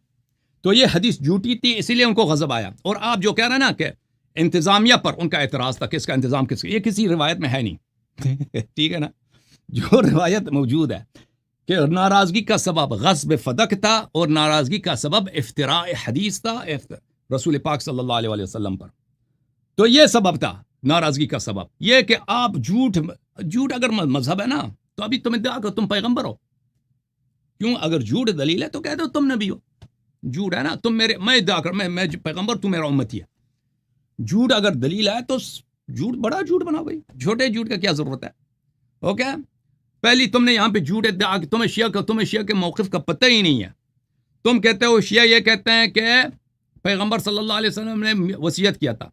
تو یہ حدیث جھوٹی تھی، اسی لیے ان کو غضب آیا۔ اور آپ جو کہہ رہے ہیں نا کہ انتظامیہ پر ان کا اعتراض تھا کہ اس کا انتظام کس کا، یہ کسی روایت میں ہے نہیں ٹھیک ہے نا۔ جو روایت موجود ہے کہ ناراضگی کا سبب غصب فدق تھا اور ناراضگی کا سبب افتراء حدیث تھا رسول پاک صلی اللہ علیہ وسلم پر، تو یہ سبب تھا ناراضگی کا سبب، یہ کہ آپ جھوٹ اگر مذہب ہے نا تو ابھی تمہیں دعا کر تم پیغمبر ہو، کیوں؟ اگر جھوٹ دلیل ہے تو کہہ دو تم نبی ہو، جھوٹ ہے نا تم میرے، میں دعا کر میں پیغمبر، تو میرا امتی ہے۔ جھوٹ اگر دلیل ہے تو جھوٹ بڑا جھوٹ بناؤ بھائی، چھوٹے جھوٹ کا کیا ضرورت ہے؟ اوکے، پہلی تم نے یہاں پہ جھوٹ تمہیں شیعہ کے موقف کا پتہ ہی نہیں ہے. تم کہتے ہو شیعہ یہ کہتے ہیں کہ پیغمبر صلی اللہ علیہ وسلم نے وصیت کیا تھا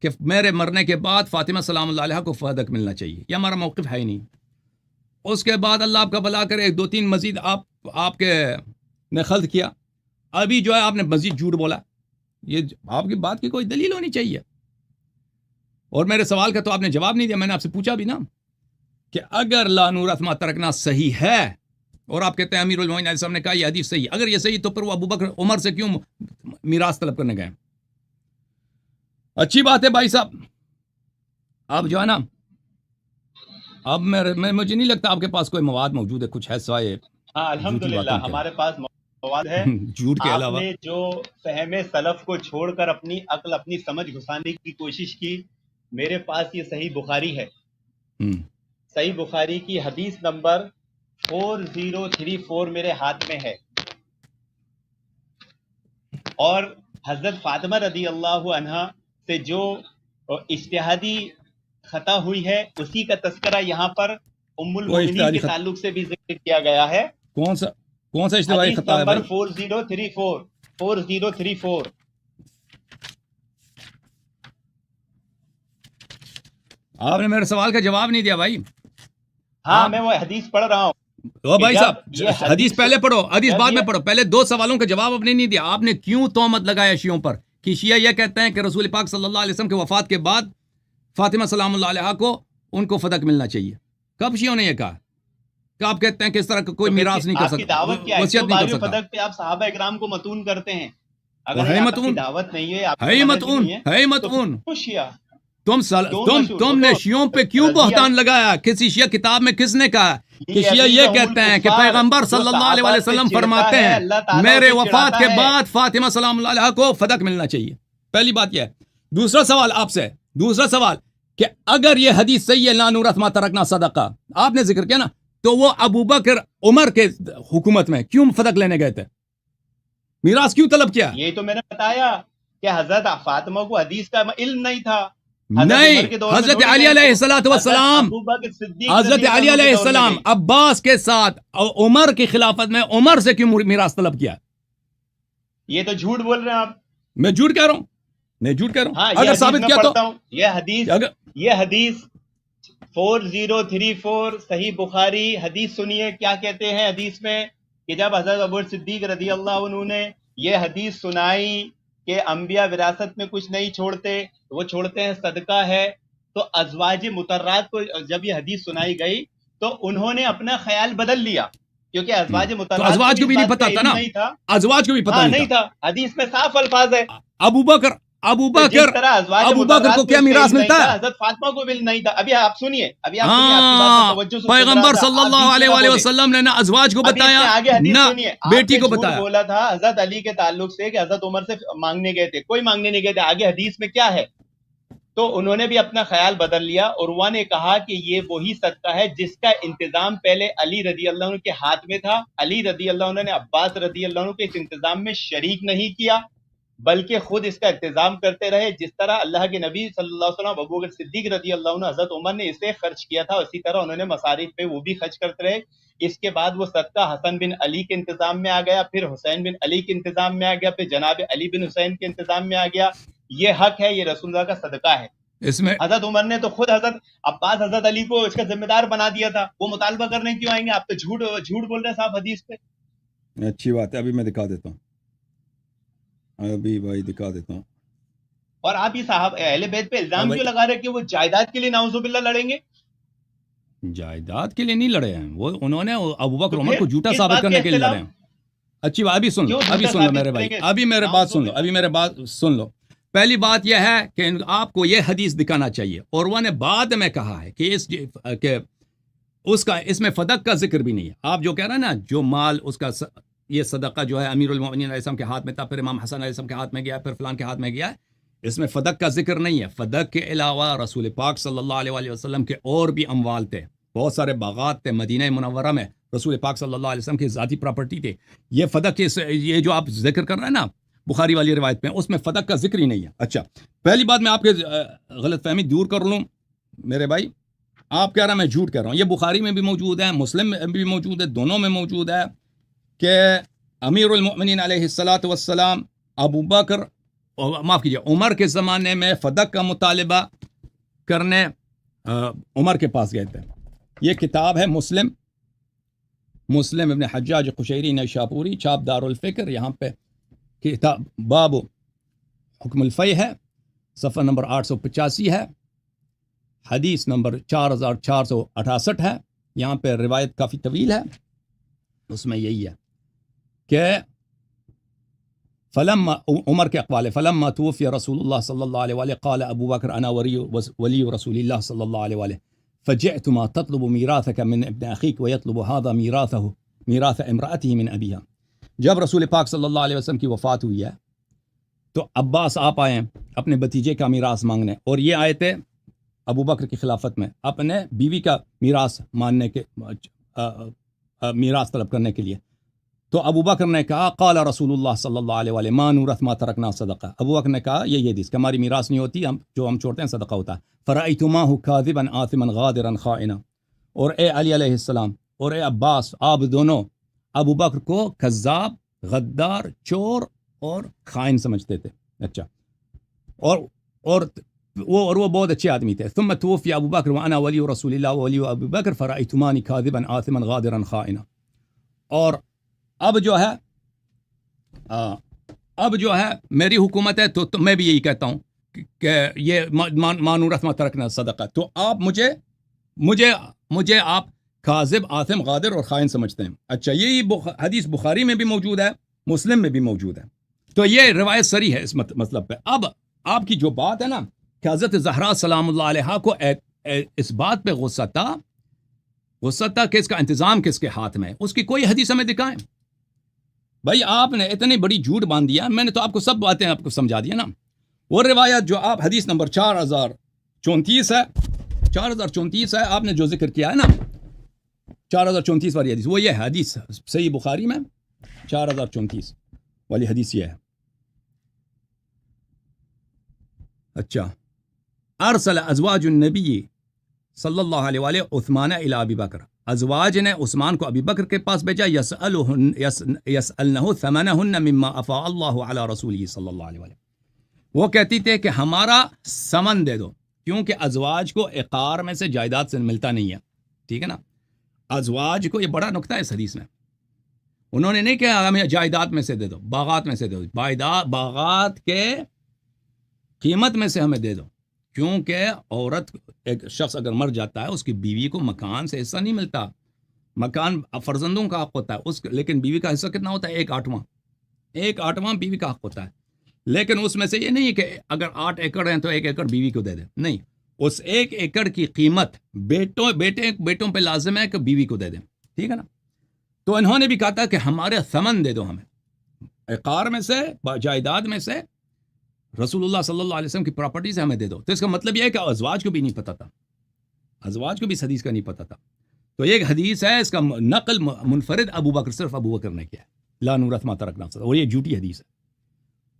کہ میرے مرنے کے بعد فاطمہ سلام اللہ علیہ کو فدق ملنا چاہیے. یہ ہمارا موقف ہے ہی نہیں. اس کے بعد اللہ آپ کا بھلا کرے 2-3 مزید آپ کے نے خلط کیا. ابھی جو ہے آپ نے مزید جھوٹ بولا. یہ آپ کی بات کی کوئی دلیل ہونی چاہیے. اور میرے سوال کا تو آپ نے جواب نہیں دیا. میں نے آپ سے پوچھا بھی نا کہ اگر لا نورث ما ترکنا صحیح ہے اور آپ کہتے ہیں امیر المومنین علیہ السلام نے کہا یہ حدیث صحیح ہے, اگر یہ صحیح تو پھر وہ ابوبکر عمر سے کیوں میراث طلب کرنے گئے؟ اچھی بات ہے بھائی صاحب. اب جو ہے نا اب مجھے نہیں لگتا آپ کے پاس کوئی مواد موجود ہے کچھ ہے سوائے. ہاں الحمدللہ ہمارے پاس مواد ہے. جھوٹ کے علاوہ آپ نے جو فہم سلف کو چھوڑ کر اپنی عقل اپنی سمجھ گھسانے کی کوشش کی, میرے پاس یہ صحیح بخاری ہے. صحیح بخاری کی حدیث نمبر 4034 میرے ہاتھ میں ہے, اور حضرت فاطمہ رضی اللہ عنہا سے جو اجتہادی خطا ہوئی ہے اسی کا تذکرہ یہاں پر ام المؤمنین کے تعلق سے بھی ذکر کیا گیا ہے. کون سا اجتہادی خطا ہے نمبر 4034 آپ نے میرے سوال کا جواب نہیں دیا بھائی. ہاں میں وہ حدیث پڑھ رہا ہوں. بھائی صاحب حدیث پہلے پڑھو, حدیث بعد میں پڑھو. پہلے 2 سوالوں کا جواب آپ نے نہیں دیا. آپ نے کیوں تہمت لگایا شیعوں پر کہ شیعہ یہ کہتے ہیں کہ رسول پاک صلی اللہ علیہ وسلم کے وفات کے بعد فاطمہ سلام اللہ علیہ کو ان کو فدق ملنا چاہیے؟ کب شیعوں نے یہ کہا کہ آپ کہتے ہیں کہ اس طرح کا کوئی میراث نہیں کر سکتا, وصیت نہیں کر سکتا؟ فدق پہ آپ صحابہ اکرام کو متون کرتے ہیں. اگر ہے آپ متون, کی دعوت نہیں ہے, ہے متون. شیعہ تم نے شیعوں پہ کیوں بہتان لگایا؟ کسی شیعہ کتاب میں کس نے کہا کہ شیعہ یہ کہتے ہیں کہ پیغمبر صلی اللہ علیہ وسلم فرماتے ہیں میرے وفات کے بعد فاطمہ سلام اللہ علیہ کو فدق ملنا چاہیے؟ پہلی بات یہ ہے. دوسرا سوال آپ سے, کہ اگر یہ حدیث صحیح ہے لا نورث ما ترکنا صدقہ, آپ نے ذکر کیا نا, تو وہ ابوبکر عمر کے حکومت میں کیوں فدق لینے گئے تھے؟ میراث کیوں طلب کیا؟ یہی تو میں نے بتایا کہ حضرت فاطمہ کو حدیث کا علم نہیں تھا. نہیں, حضرت علی علیہ السلام عباس کے ساتھ عمر کی خلافت میں عمر سے کیوں میراث طلب کیا؟ یہ تو جھوٹ بول رہے ہیں آپ. میں جھوٹ کہہ رہا ہوں, ہاں, اگر ثابت کیا تو یہ حدیث 4034 صحیح بخاری حدیث سنیے کیا کہتے ہیں حدیث میں, کہ جب حضرت ابو صدیق رضی اللہ عنہ نے یہ حدیث سنائی کہ انبیاء وراثت میں کچھ نہیں چھوڑتے, وہ چھوڑتے ہیں صدقہ ہے, تو ازواج مطہرات کو جب یہ حدیث سنائی گئی تو انہوں نے اپنا خیال بدل لیا, کیونکہ ازواج مطہرات کو بھی نہیں پتا تھا نا, ازواج کو بھی پتا نہیں تھا. حدیث میں صاف الفاظ ہے. ابوبکر کو کیا میراث ملتا ہے؟ حضرت فاطمہ کو بھی نہیں تھا. ابھی آپ سنیے, پیغمبر صلی اللہ علیہ وسلم نے نہ ازواج کو بتایا نہ بیٹی کو بتایا. بولا تھا حضرت علی کے تعلق سے کہ حضرت عمر سے مانگنے گئے تھے, کوئی مانگنے نہیں گئے تھے. آگے حدیث میں کیا ہے, تو انہوں نے بھی اپنا خیال بدل لیا, اور وہ نے کہا کہ یہ وہی صدقہ ہے جس کا انتظام پہلے علی رضی اللہ عنہ کے ہاتھ میں تھا. علی رضی اللہ عنہ نے عباس رضی اللہ عنہ کے اس انتظام میں شریک نہیں کیا, بلکہ خود اس کا انتظام کرتے رہے. جس طرح اللہ کے نبی صلی اللہ علیہ وسلم ابوبکر صدیق رضی اللہ عنہ حضرت عمر نے اسے خرچ کیا تھا, اسی طرح انہوں نے مصارف پہ وہ بھی خرچ کرتے رہے. اس کے بعد وہ صدقہ حسن بن علی کے انتظام میں آ گیا, پھر حسین بن علی کے انتظام میں آ گیا, پھر جناب علی بن حسین کے انتظام میں آ گیا. یہ حق ہے, یہ رسول اللہ کا صدقہ ہے. اس میں حضرت عمر نے تو خود حضرت عباس حضرت علی کو اس کا ذمہ دار بنا دیا تھا. وہ مطالبہ کرنے کیوں آئیں گے؟ آپ تو جھوٹ بول رہے ہیں صاحب حدیث پہ. اچھی بات ہے, ابھی میں دکھا دیتا ہوں, دکھا دیتا ہوں. اور آپ یہ صاحب اہل بیت پہ الزام کیوں لگا رہے کہ وہ جائیداد کے لیے نعوذ باللہ لڑیں گے؟ جائیداد کے لیے نہیں لڑے ہیں وہ, انہوں نے ابوبکر عمر کو جھوٹا ثابت کرنے کے لیے لڑے ہیں. اچھی بات, ابھی سن لو میرے بھائی, ابھی میرے بات سن لو. پہلی بات یہ ہے کہ آپ کو یہ حدیث دکھانا چاہیے, اور وہ نے بعد میں کہا ہے کہ اس میں فدق کا ذکر بھی نہیں ہے. آپ جو کہہ رہے ہیں نا, جو مال اس کا یہ صدقہ جو ہے امیر المومنین علیہ السلام کے ہاتھ میں تھا, پھر امام حسن علیہ السلام کے ہاتھ میں گیا, پھر فلان کے ہاتھ میں گیا, اس میں فدق کا ذکر نہیں ہے. فدق کے علاوہ رسول پاک صلی اللہ علیہ وسلم کے اور بھی اموال تھے, بہت سارے باغات تھے مدینہ منورہ میں, رسول پاک صلی اللہ علیہ وسلم کی ذاتی پراپرٹی تھے. یہ فدق یہ جو آپ ذکر کر رہے ہیں نا بخاری والی روایت میں, اس میں فدق کا ذکر ہی نہیں ہے. اچھا, پہلی بات میں آپ کے غلط فہمی دور کر لوں میرے بھائی, آپ کہہ رہے ہیں میں جھوٹ کہہ رہا ہوں. یہ بخاری میں بھی موجود ہے, مسلم میں بھی موجود ہے, دونوں میں موجود ہے کہ امیر المؤمنین علیہ الصلاۃ والسلام ابو بکر, معاف کیجیے, عمر کے زمانے میں فدق کا مطالبہ کرنے عمر کے پاس گئے تھے. یہ کتاب ہے مسلم ابن حجاج قشیری نیشاپوری, چھاپ دار الفکر. یہاں پہ کتاب باب حکم الفی ہے, صفحہ نمبر 885 ہے, حدیث نمبر 4468 ہے. یہاں پہ روایت کافی طویل ہے, اس میں یہی ہے کہ فلما, عمر کے اقوال, فلما توفی رسول اللہ صلی اللہ علیہ وآلہ قال ابو بکر انا ولی رسول اللہ صلی اللہ علیہ وآلہ فجئت ما تطلب میراثك من ابن اخیک ويطلب هذا میراث امرأته من ابیها. جب رسول پاک صلی اللہ علیہ وسلم کی وفات ہوئی ہے تو عباس آپ آئے اپنے بھتیجے کا میراث مانگنے, اور یہ آئے تھے ابو بکر کی خلافت میں اپنے بیوی کا میراث ماننے کے میراث طلب کرنے کے لیے. تو ابو بکر نے کہا قال رسول اللہ صلی اللہ علیہ وآلہ ما نورث ما ترکنا صدقہ. ابو بکر نے کہا یہ حدیث کہ ہماری میراث نہیں ہوتی, جو ہم چھوڑتے ہیں صدقہ ہوتا ہے. فرأیتماہ کاذبا آثما غادرا خائنا. اور اے علی علیہ السلام اور اے عباس, آپ دونوں ابو بکر کو کذاب, غدار, چور اور خائن سمجھتے تھے. اچھا, اور وہ بہت اچھے آدمی تھے. ثم توفی ابو بکر وانا ولی رسول اللہ ولی ابو بکر فرأیتمانی کاذبا آثما غادرا خائنا. اور اب جو ہے میری حکومت ہے تو میں بھی یہی کہتا ہوں کہ یہ مانورث ما ترکنا صدقہ. تو آپ مجھے آپ کاذب, آثم, غادر اور خائن سمجھتے ہیں. اچھا, یہی حدیث بخاری میں بھی موجود ہے, مسلم میں بھی موجود ہے. تو یہ روایت سری ہے اس مطلب پہ. اب آپ کی جو بات ہے نا کہ حضرت زہرا سلام اللہ علیہا کو اس بات پہ غصہ تھا کہ اس کا انتظام کس کے ہاتھ میں ہے, اس کی کوئی حدیث ہمیں دکھائیں. بھائی آپ نے اتنی بڑی جھوٹ باندھ دیا, میں نے تو آپ کو سب باتیں آپ کو سمجھا دیا نا. وہ روایت جو آپ حدیث نمبر 4034 ہے, آپ نے جو ذکر کیا ہے نا 4034 والی حدیث, وہ یہ ہے حدیث صحیح بخاری میں 4034 والی حدیث یہ ہے. اچھا, ارسل ازواج النبی صلی اللہ علیہ وآلہ عثمان الی ابی بکر. ازواج نے عثمان کو ابی بکر کے پاس بھیجا, یسألنہ ثمنہن مما افاء اللہ علی رسولہ صلی اللہ علیہ وآلہ. وہ کہتی تھے کہ ہمارا ثمن دے دو, کیونکہ ازواج کو عقار میں سے جائیداد سے ملتا نہیں ہے. ٹھیک ہے نا, ازواج کو, یہ بڑا نکتہ ہے اس حدیث میں. انہوں نے نہیں کہا ہمیں جائیداد میں سے دے دو, باغات میں سے دے دو, باغات کے قیمت میں سے ہمیں دے دو, کیونکہ عورت, ایک شخص اگر مر جاتا ہے اس کی بیوی کو مکان سے حصہ نہیں ملتا. مکان فرزندوں کا حق ہوتا ہے, لیکن بیوی کا حصہ کتنا ہوتا ہے؟ 1/8 بیوی کا حق ہوتا ہے. لیکن اس میں سے یہ نہیں کہ اگر 8 ایکڑ ہیں تو 1 ایکڑ بیوی کو دے دیں, نہیں, اس 1 ایکڑ کی قیمت بیٹوں پہ لازم ہے کہ بیوی کو دے دیں. ٹھیک ہے نا. تو انہوں نے بھی کہا تھا کہ ہمارے ثمن دے دو, ہمیں عقار میں سے, جائیداد میں سے, رسول اللہ صلی اللہ علیہ وسلم کی پراپرٹی سے ہمیں دے دو. تو اس کا مطلب یہ ہے کہ ازواج کو بھی نہیں پتا تھا, ازواج کو بھی اس حدیث کا نہیں پتا تھا. تو یہ ایک حدیث ہے, اس کا نقل منفرد ابو بکر, صرف ابو بکر نے کیا ہے, لا نورث ما ترکنا صدقہ. اور یہ جھوٹی حدیث ہے,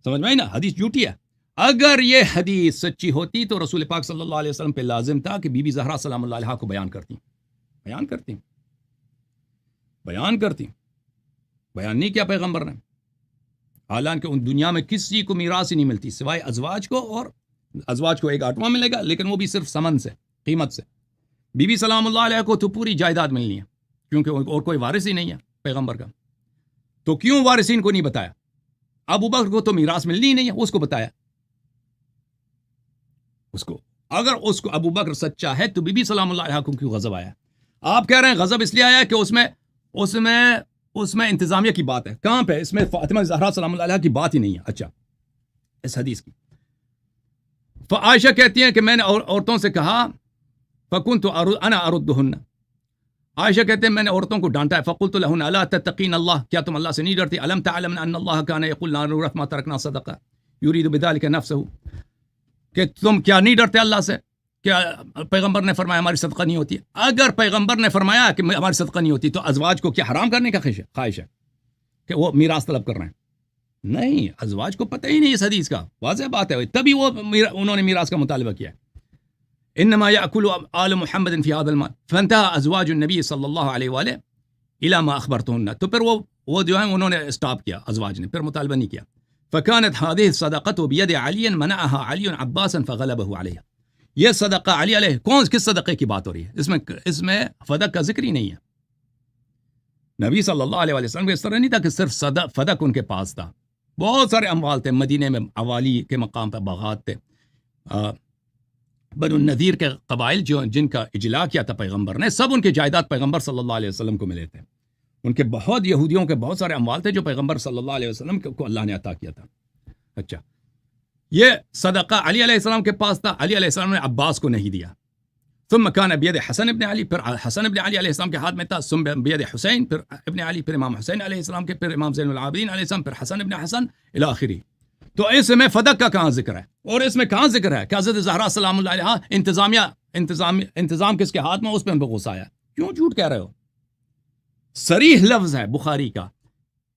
سمجھ میں آئی نا, حدیث جھوٹی ہے. اگر یہ حدیث سچی ہوتی تو رسول پاک صلی اللہ علیہ وسلم پہ لازم تھا کہ بی بی زہرا سلام اللہ علیہا کو بیان کرتی. بیان نہیں کیا پیغمبر نے. حالانکہ ان دنیا میں کسی کو میراث ہی نہیں ملتی سوائے ازواج کو, اور ازواج کو 1/8 ملے گا, لیکن وہ بھی صرف ثمن سے, قیمت سے. بی بی سلام اللہ علیہ کو تو پوری جائیداد ملنی ہے, کیونکہ اور کوئی وارث ہی نہیں ہے پیغمبر کا. تو کیوں وارثین کو نہیں بتایا؟ ابو بکر کو تو میراث ملنی ہی نہیں ہے, اس کو بتایا. اگر اس کو ابو بکر سچا ہے تو بی بی سلام اللہ علیہ کو کیوں غضب آیا؟ آپ کہہ رہے ہیں غضب اس لیے آیا کہ اس میں انتظامیہ کی بات ہے. کہاں پہ؟ اس میں فاطمہ زہرا سلام اللہ علیہ کی بات ہی نہیں ہے. اچھا, اس حدیث کی عائشہ کہتی ہیں کہ میں نے عورتوں سے کہا فَكُنْتُ أَنَا أَرُدُّهُنَّ. عائشہ کہتے ہیں میں نے عورتوں کو ڈانٹا ہے. فَقُلْتُ لَهُنَّ أَلَا تَتَّقِينَ اللَّهَ, کیا تم اللہ سے نہیں ڈرتی؟ أَلَمْ تَعْلَمْنَ أَنَّ اللَّهَ كَانَ يَقُولُ لَا نُورَثُ مَا تَرَكْنَا صَدَقَةً يُرِيدُ بِذَلِكَ نَفْسَهُ, کہ تم کیا نہیں ڈرتے اللہ سے کہ پیغمبر نے فرمایا ہماری صدقہ نہیں ہوتی. اگر پیغمبر نے فرمایا کہ ہماری صدقہ نہیں ہوتی تو ازواج کو کیا حرام کرنے کا خواہش ہے کہ وہ میراث طلب کر رہے ہیں؟ نہیں, ازواج کو پتہ ہی نہیں اس حدیث کا, واضح بات ہے, تبھی انہوں نے میراث کا مطالبہ کیا. انما ياكل آل محمد في هذا المال فانتهى ازواج النبي صلی اللہ علیہ وآلہ الى ما اخبرتهن. تو پھر وہ جو ہے انہوں نے اسٹاپ کیا، ازواج نے پھر مطالبہ نہیں کیا. فكانت هذه الصدقه بيد علي منعها علي عباسا فغلبه عليها. یہ صدقہ علی علیہ کس صدقے کی بات ہو رہی ہے؟ اس میں فدق کا ذکر ہی نہیں ہے. نبی صلی اللہ علیہ وسلم کو اس طرح نہیں تھا کہ صرف فدق ان کے پاس تھا، بہت سارے اموال تھے. مدینے میں عوالی کے مقام پہ باغات تھے. بنو النذیر کے قبائل جن کا اجلاء کیا تھا پیغمبر نے، سب ان کے جائیداد پیغمبر صلی اللہ علیہ وسلم کو ملے تھے. ان کے بہت یہودیوں کے بہت سارے اموال تھے جو پیغمبر صلی اللہ علیہ وسلم کو اللہ نے عطا کیا تھا. اچھا، یہ صدقہ علی علیہ السلام کے پاس تھا، علی علیہ السلام نے عباس کو نہیں دیا. ثم كان بيد حسن ابن علی، پھر حسن ابن علی علیہ السلام کے ہاتھ میں تھا. ثم بيد حسین، پھر ابن علی، پھر امام حسین علیہ السلام کے، پھر امام زین العابدین علیہ السلام، پھر حسن ابن حسن الی آخری. تو اس میں فدق کا کہاں ذکر ہے؟ اور اس میں کہاں ذکر ہے کہ حضرت زہرا سلام اللہ علیہا انتظام کس کے ہاتھ میں؟ اس پہ ان کو غصہ آیا. کیوں جھوٹ کہہ رہے ہو؟ صریح لفظ ہے بخاری کا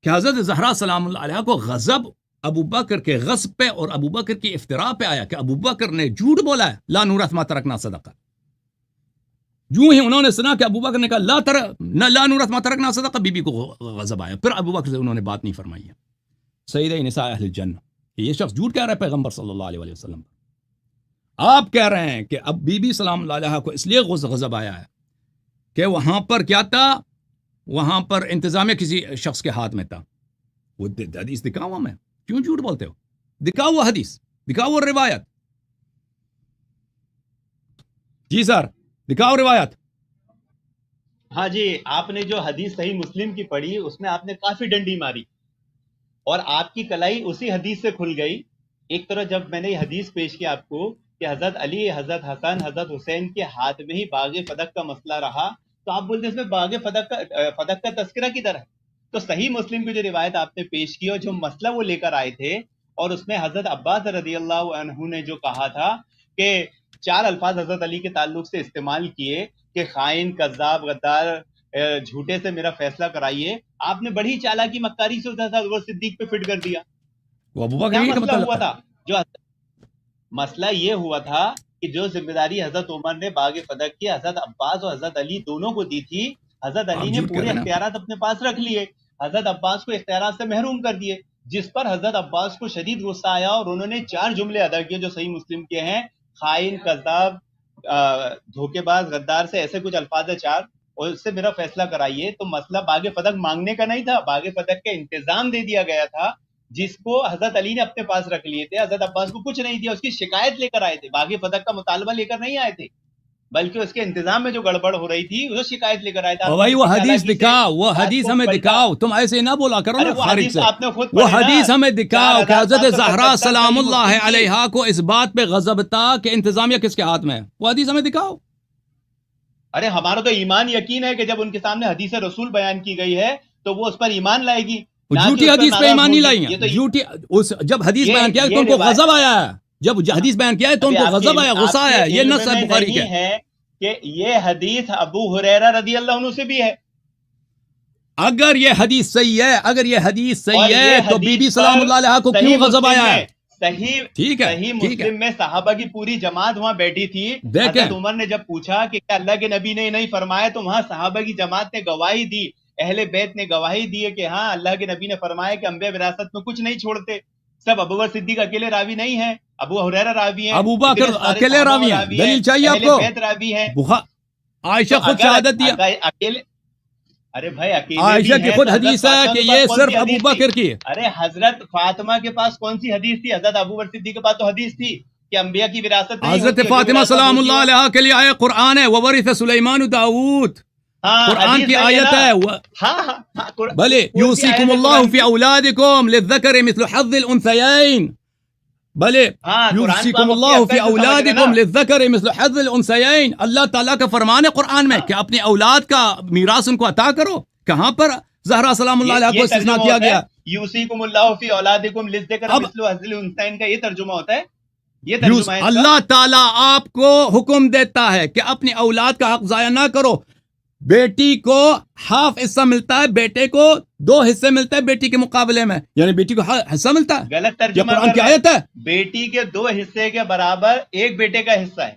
کہ حضرت زہرا سلام اللہ علیہا کو غضب ابو بکر کے غصب پہ اور ابو بکر کی افتراء پہ آیا کہ ابو بکر نے جھوٹ بولا ہے، لا نورث ما ترکنا صدقہ. جو ہی انہوں نے سنا کہ ابو بکر نے کہا لا نورث ما ترکنا صدقہ، بی بی کو غضب آیا. پھر ابو بکر سے انہوں نے بات نہیں فرمائی ہے. سیدہ نساء اہل الجنہ، یہ شخص جھوٹ کہہ رہا ہے پیغمبر صلی اللہ علیہ وسلم. آپ کہہ رہے ہیں کہ اب بی بی سلام اللہ علیہا کو اس لیے غضب آیا ہے کہ وہاں پر کیا تھا؟ وہاں پر انتظامیہ کسی شخص کے ہاتھ میں تھا. وہ حدیث دکھاؤ ہمیں، کیوں جھوٹ بولتے ہو؟ دکھاؤ وہ حدیث، دکھاؤ وہ روایت. جی سر، دکھاؤ روایت. ہاں جی، آپ نے جو حدیث صحیح مسلم کی پڑھی اس میں آپ نے کافی ڈنڈی ماری اور آپ کی کلائی اسی حدیث سے کھل گئی. ایک طرح جب میں نے یہ حدیث پیش کی آپ کو کہ حضرت علی، حضرت حسن، حضرت حسین کے ہاتھ میں ہی باغ فدق کا مسئلہ رہا، تو آپ بولتے ہیں اس میں باغ فدق کا تذکرہ کدھر ہے؟ تو صحیح مسلم کی جو روایت آپ نے پیش کی اور جو مسئلہ وہ لے کر آئے تھے، اور اس میں حضرت عباس رضی اللہ عنہ نے جو کہا تھا کہ 4 الفاظ حضرت علی کے تعلق سے استعمال کیے کہ خائن، کذاب، غدار، جھوٹے سے میرا فیصلہ کرائیے. آپ نے بڑی چالاکی مکاری سے حضرت صدیق پہ فٹ کر دیا. وہ ابو بکر کیا مسئلہ ہوا تھا؟ جو مسئلہ یہ ہوا تھا کہ جو ذمہ داری حضرت عمر نے باغ فدق کی حضرت عباس اور حضرت علی دونوں کو دی تھی، حضرت علی نے پورے اختیارات اپنے پاس رکھ لیے، حضرت عباس کو اختیارات سے محروم کر دیے، جس پر حضرت عباس کو شدید غصہ آیا اور انہوں نے 4 جملے ادا کیے جو صحیح مسلم کے ہیں: خائن، کذاب، دھوکے باز، غدار سے ایسے کچھ الفاظ ہے 4، اور اس سے میرا فیصلہ کرائیے. تو مسئلہ باغ فدق مانگنے کا نہیں تھا، باغ فدق کا انتظام دے دیا گیا تھا جس کو حضرت علی نے اپنے پاس رکھ لیے تھے. حضرت عباس کو کچھ نہیں دیا، اس کی شکایت لے کر آئے تھے، باغ فدق کا مطالبہ لے کر نہیں آئے تھے، بلکہ اس کے انتظام میں جو گڑبڑ ہو رہی تھی وہ شکایت لے کر آئے تھے. بھائی وہ حدیث دکھاؤ، وہ حدیث ہمیں دکھاؤ. تم ایسے نہ بولا کرو نا خارج سے. وہ حدیث ہمیں دکھاؤ کہ حضرت زہرا سلام اللہ علیہا کو اس بات پہ غضب تھا کہ انتظامیہ کس کے ہاتھ میں ہے. وہ حدیث ہمیں دکھاؤ. ارے ہمارا تو ایمان یقین ہے کہ جب ان کے سامنے حدیث رسول بیان کی گئی ہے تو وہ اس پر ایمان لائے گی. جھوٹی حدیث پہ ایمان نہیں لائی ہیں. جھوٹی جب حدیث بیان کیا تو ان کو غضب آیا ہے. جب حدیث بیان کیا ہے تو ان کو غضب آیا، غصہ آیا. یہ نص ہے بخاری کا ہے کہ یہ حدیث ابو ہریرہ رضی اللہ عنہ سے بھی ہے. اگر یہ حدیث صحیح ہے، اگر یہ حدیث صحیح ہے تو بی بی سلام اللہ علیہا کو کیوں غضب آیا ہے؟ صحیح مسلم میں صحابہ کی پوری جماعت وہاں بیٹھی تھی. حضرت عمر نے جب پوچھا کہ کیا اللہ کے نبی نے نہیں فرمایا، تو وہاں صحابہ کی جماعت نے گواہی دی، اہل بیت نے گواہی دی کہ ہاں اللہ کے نبی نے فرمایا کہ انبیاء وراثت میں کچھ نہیں چھوڑتے. سب ابو بکر صدیق اکیلے راوی نہیں ہیں، ابو ہریرہ راوی ہیں، ابو بکر اکیلے راوی ہیں. دلیل چاہیے آپ کو؟ اہل بیت راوی ہیں. عائشہ خود شہادت دیا. اکیلے، ارے بھائی اکیلے عائشہ کی خود حدیث ہے کہ یہ صرف ابو بکر کی ہے. ارے حضرت فاطمہ کے پاس کون سی حدیث تھی؟ حضرت ابو بکر صدیق کے پاس تو حدیث تھی کہ انبیاء کی وراثت نہیں. حضرت فاطمہ سلام اللہ علیہا کے لیے آئے قرآن ہے، وورث سلیمان داؤد، قرآن کی آیت ہے. بھلے یوصیکم اللہ فی اولادکم للذکر مثل حظ الانثیین. بھلے یوصیکم اللہ فی اولادکم للذکر مثل حظ الانثیین. اللہ تعالیٰ کا فرمان ہے قرآن میں کہ اپنی اولاد کا میراث ان کو عطا کرو. کہاں پر زہرا سلام اللہ علیہا کو استثناء کیا گیا؟ یوصیکم اللہ فی اولادکم للذکر مثل حظ الانثیین کا یہ ترجمہ ہوتا ہے. یہ ترجمہ ہے اللہ تعالیٰ آپ کو حکم دیتا ہے کہ اپنی اولاد کا حق ضائع نہ کرو. بیٹی کو ہاف حصہ ملتا ہے، بیٹے کو 2 حصے ملتے ہیں بیٹی کے مقابلے میں، یعنی بیٹی کو حصہ ملتا ہے. غلط ترجمہ قرآن کی آیت ہے. بیٹی کے 2 حصے کے برابر ایک بیٹے کا حصہ ہے.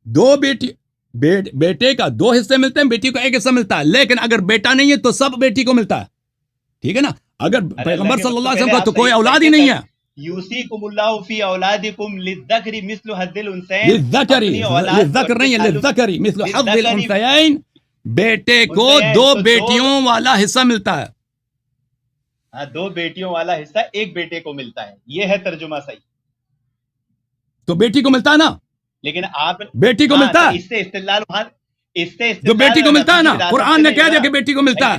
دو بیٹی بیٹے کا 2 حصے ملتے ہیں, بیٹی کو 1 حصہ ملتا ہے, لیکن اگر بیٹا نہیں ہے تو سب بیٹی کو ملتا ہے. ٹھیک ہے نا. اگر پیغمبر صلی اللہ علیہ وسلم کا تو کوئی اولاد ہی نہیں ہے. یوصیکم اللہ فی اولادکم للذکر مثل حظ الانثیین, للذکر نہیں ہے, للذکر مثل حظ الانثیین, بیٹے کو 2 بیٹیوں والا حصہ ملتا ہے. ہاں 2 بیٹیوں والا حصہ 1 بیٹے کو ملتا ہے, یہ ہے ترجمہ صحیح. تو بیٹی کو ملتا ہے نا, لیکن آپ بیٹی کو ملتا ہے, اس سے استدلال جو بیٹی کو ملتا ہے نا, قرآن نے کہہ دیا کہ بیٹی کو ملتا ہے,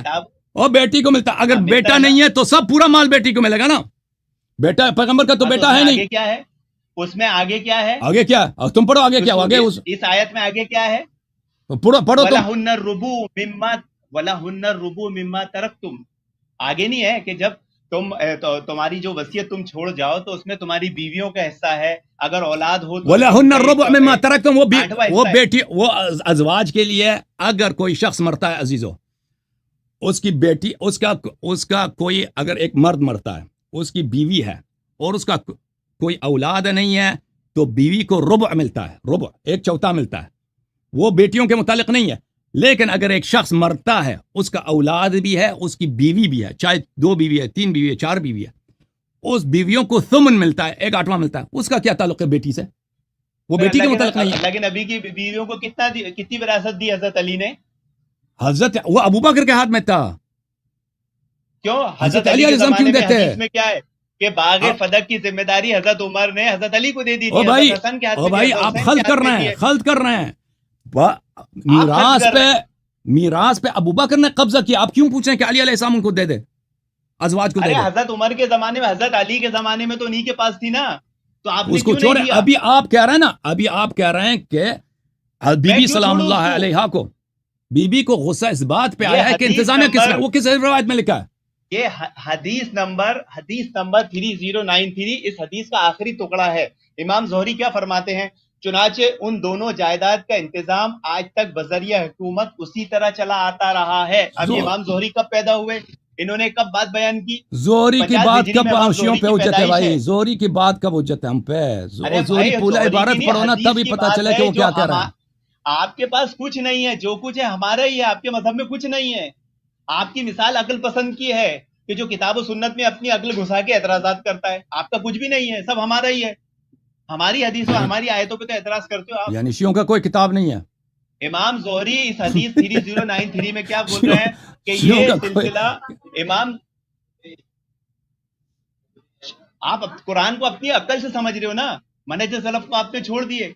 اور بیٹی کو ملتا ہے. اگر بیٹا نہیں ہے تو سب پورا مال بیٹی کو ملے گا نا. بیٹا پیغمبر کا تو بیٹا ہے نہیں. آگے کیا ہے اس میں, آگے کیا ہے, آگے کیا ہے, تم پڑھو آگے کیا, آگے اس آیت میں آگے کیا ہے, پڑھو وَلَهُنَّ الرُّبُوءُ مِمَّا تَرَكْتُمْ. آگے نہیں ہے کہ جب تمہاری جو وصیت تم چھوڑ جاؤ تو اس میں تمہاری بیویوں کا حصہ ہے, اگر اولاد ہو تو وَلَهُنَّ الرُّبُوءُ مِمَّا تَرَكْتُمْ, وہ بیٹی, وہ ازواج کے لیے اگر کوئی شخص مرتا ہے عزیزو, اس کی بیٹی, اس کا کوئی اگر ایک مرد مرتا ہے, اس کی بیوی ہے اور اس کا کوئی اولاد نہیں ہے, تو بیوی کو ربع ملتا ہے, ربع 1/4 ملتا ہے. وہ بیٹیوں کے متعلق نہیں ہے. لیکن اگر ایک شخص مرتا ہے, اس کا اولاد بھی ہے, اس کی بیوی بھی ہے, چاہے 2 بیوی ہے, 3 بیوی ہے, 4 بیوی ہے, اس بیویوں کو ثمن ملتا ہے, 1/8 ملتا ہے. اس کا کیا تعلق ہے بیٹی سے, وہ بیٹی کے متعلق نہیں ہے. اللہ کے نبی کی بیویوں کو کتنی وراثت دی حضرت علی نے؟ حضرت وہ ابو بکر کے ہاتھ میں تھا. کیوں حضرت علی علیہ السلام کیوں دیتے ہیں؟ حدیث میں کیا ہے کہ باغ فدق کی ذمہ داری حضرت عمر نے حضرت علی کو دے دی تھی. او بھائی آپ خلط کر رہے ہیں. میراث پہ ابو بکر نے قبضہ کیا, آپ کیوں پوچھ رہے ہیں کہ علی علیہ السلام ان کو دے دے, ازواج کو دے دے؟ حضرت عمر کے زمانے میں, حضرت علی کے زمانے میں تو انہی کے پاس تھی نا, تو آپ نے اس کو چھوڑے. ابھی آپ کہہ رہے ہیں کہ بی بی سلام اللہ علیہا کو, بی بی کو غصہ اس بات پہ آیا ہے کہ انتظامیہ کس نے, وہ کس روایت میں لکھا ہے؟ یہ حدیث نمبر 3093, اس حدیث کا آخری ٹکڑا ہے. امام زہری کیا فرماتے ہیں, چنانچہ ان دونوں جائیداد کا انتظام آج تک بذریعہ حکومت اسی طرح چلا آتا رہا ہے. اب امام زہری کب پیدا ہوئے, انہوں نے کب بات بیان کی؟ زہری کی بات کب حوثیوں پہ حجت ہے بھائی, زہری کی بات کب حجت ہے ہم پہ؟ زہری پورا عبارت پڑھو نا, تب ہی پتہ چلے کہ وہ کیا کہہ رہا ہے. آپ کے پاس کچھ نہیں ہے, جو کچھ ہے ہمارا ہی ہے, آپ کے مذہب میں کچھ نہیں ہے. آپ کی مثال عقل پسند کی ہے کہ جو کتاب و سنت میں اپنی عقل گھسا کے اعتراضات کرتا ہے. آپ کا کچھ بھی نہیں ہے, سب ہمارا ہی ہے. ہماری حدیثوں ہماری آیتوں پہ تو اعتراض کرتے ہو آپ. یعنی شیعوں کا کوئی کتاب نہیں ہے. امام زہری اس حدیث 3093 میں کیا بول رہے ہیں کہ یہ سلسلہ امام, آپ قرآن کو اپنی عقل سے سمجھ رہے ہو نا, منہج سلف کو آپ نے چھوڑ دیے.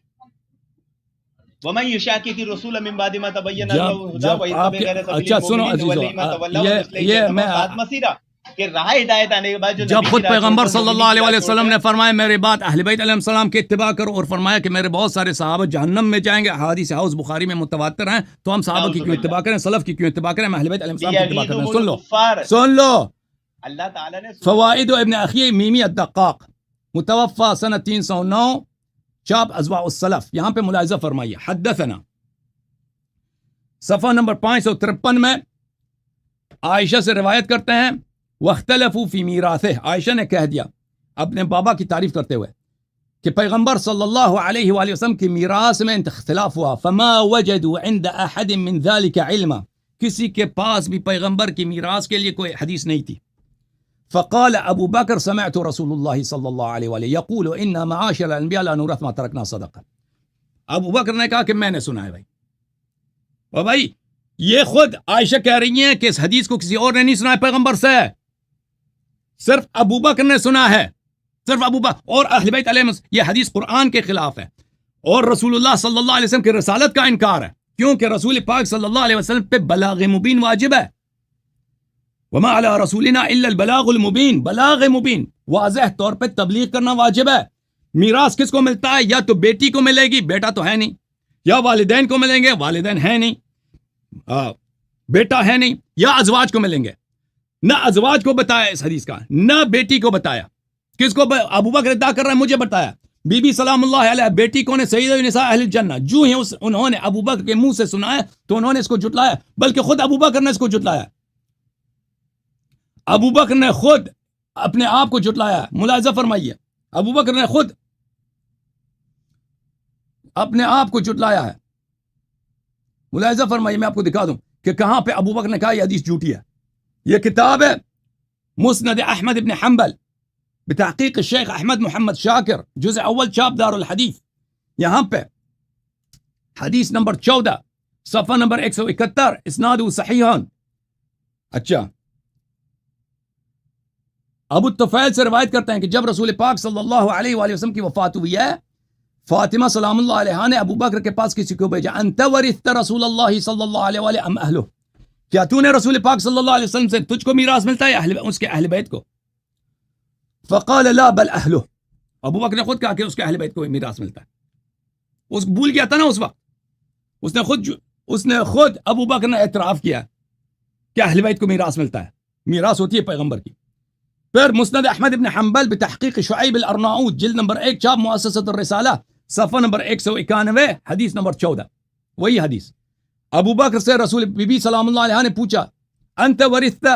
وَمَن يُشَاقِقِ الرَّسُولَ مِن بَعْدِ مَا تَبَيَّنَ لَهُ الْهُدَىٰ وَيَتَّبِعْ غَيْرَ سَبِيلِ الْمُؤْمِنِينَ کہ راہ ہدایت آنے کے بعد جب خود پیغمبر صلی اللہ علیہ وسلم نے فرمایا میرے بعد اہل بیت علیہ السلام کی اتباع کرو, اور فرمایا کہ میرے بہت سارے صحابہ جہنم میں جائیں گے, حدیث حوض بخاری میں متواتر ہیں, تو ہم صحابہ کی کیوں اتباع کریں, سلف کی کیوں اتباع کریں, اہل بیت علیہ السلام کی اتباع کریں. سن لو اللہ تعالیٰ نے فوائد ابن اخی میمی الدقاق, متوفى سنہ 309, چاپ ازواء السلف, یہاں پہ ملاحظہ فرمائیے. حدثنا صفحہ نمبر 553 میں عائشہ سے روایت کرتے ہیں, واختلفوا فی میراثہ, عائشہ نے کہہ دیا اپنے بابا کی تعریف کرتے ہوئے کہ پیغمبر صلی اللہ علیہ وآلہ وسلم کی میراث میں اختلاف ہوا. فما وجدوا عند احد من ذلك علما, کسی کے پاس بھی پیغمبر کی میراث کے لیے کوئی حدیث نہیں تھی. فقال ابو بکر سمعت رسول اللہ صلی اللہ علیہ وآلہ یقول ان معاشر الانبیاء لا نورث ما ترکنا صدقہ. ابو بکر نے کہا کہ میں نے سنا ہے بھائی. اور بھائی یہ خود عائشہ کہہ رہی ہیں کہ اس حدیث کو کسی اور نے نہیں سنا ہے پیغمبر سے, صرف ابو بکر نے سنا ہے, صرف ابو بکر. اور اہل بیت علیہ یہ حدیث قرآن کے خلاف ہے, اور رسول اللہ صلی اللہ علیہ وسلم کی رسالت کا انکار ہے, کیونکہ رسول پاک صلی اللہ علیہ وسلم پہ بلاغ مبین واجب ہے. وما علی رسولنا الا البلاغ المبین, بلاغ مبین واضح طور پہ تبلیغ کرنا واجب ہے. میراث کس کو ملتا ہے؟ یا تو بیٹی کو ملے گی, بیٹا تو ہے نہیں, یا والدین کو ملیں گے, والدین ہے نہیں, بیٹا ہے نہیں, یا ازواج کو ملیں گے. نہ ازواج کو بتایا اس حدیث کا, نہ بیٹی کو بتایا. کس کو ابو بکر ادعا کر رہا ہے مجھے بتایا. بی بی سلام اللہ علیہ بیٹی کو نے سید النساء اہل الجنہ, جو ہی انہوں نے ابو بکر کے منہ سے سنا ہے تو انہوں نے اس کو جھٹلایا, بلکہ خود ابو بکر نے اس کو جھٹلایا. ابو بکر نے خود اپنے آپ کو جھٹلایا. ملاحظہ فرمائیے, ابو بکر نے خود اپنے آپ کو جھٹلایا ہے. ملاحظہ فرمائیے, میں آپ کو دکھا دوں کہ کہاں پہ ابو بکر نے کہا یہ حدیث جھوٹی ہے. یہ کتاب ہے مسند احمد ابن حنبل بتحقیق الشیخ احمد محمد شاکر, جزء اول چاپ دار الحدیث. یہاں پہ حدیث نمبر 14 صفحہ نمبر 171 اسناد صحیحان. اچھا, ابو الطفیل سے روایت کرتے ہیں کہ جب رسول پاک صلی اللہ علیہ وآلہ وسلم کی وفات ہوئی ہے, فاطمہ سلام اللہ علیہا نے ابو بکر کے پاس کسی کو بھیجا, انت ورثت رسول اللہ صلی اللہ علیہ وآلہ ام اہلہ, کیا تو نے رسول پاک صلی اللہ علیہ وسلم سے تجھ کو میراث ملتا ہے یا اس کے اہل بیت کو؟ فقال لا بل اہلہ, ابو بکر نے خود کہا کہ اس کے اہل بیت کو میراث ملتا ہے. اس بھول گیا تھا نا اس وقت, اس نے خود ابو بکر نے اعتراف کیا کہ اہل بیت کو میراث ملتا ہے, میراث ہوتی ہے پیغمبر کی. پھر مسند احمد ابن حنبل بتحقیق شعیب الارناؤوط جلد نمبر 1 چاپ مؤسسۃ الرسالہ صفحہ نمبر 191 حدیث نمبر 14, وہی حدیث. ابو بکر سے رسول بی بی سلام اللہ علیہ نے پوچھا انت ورثت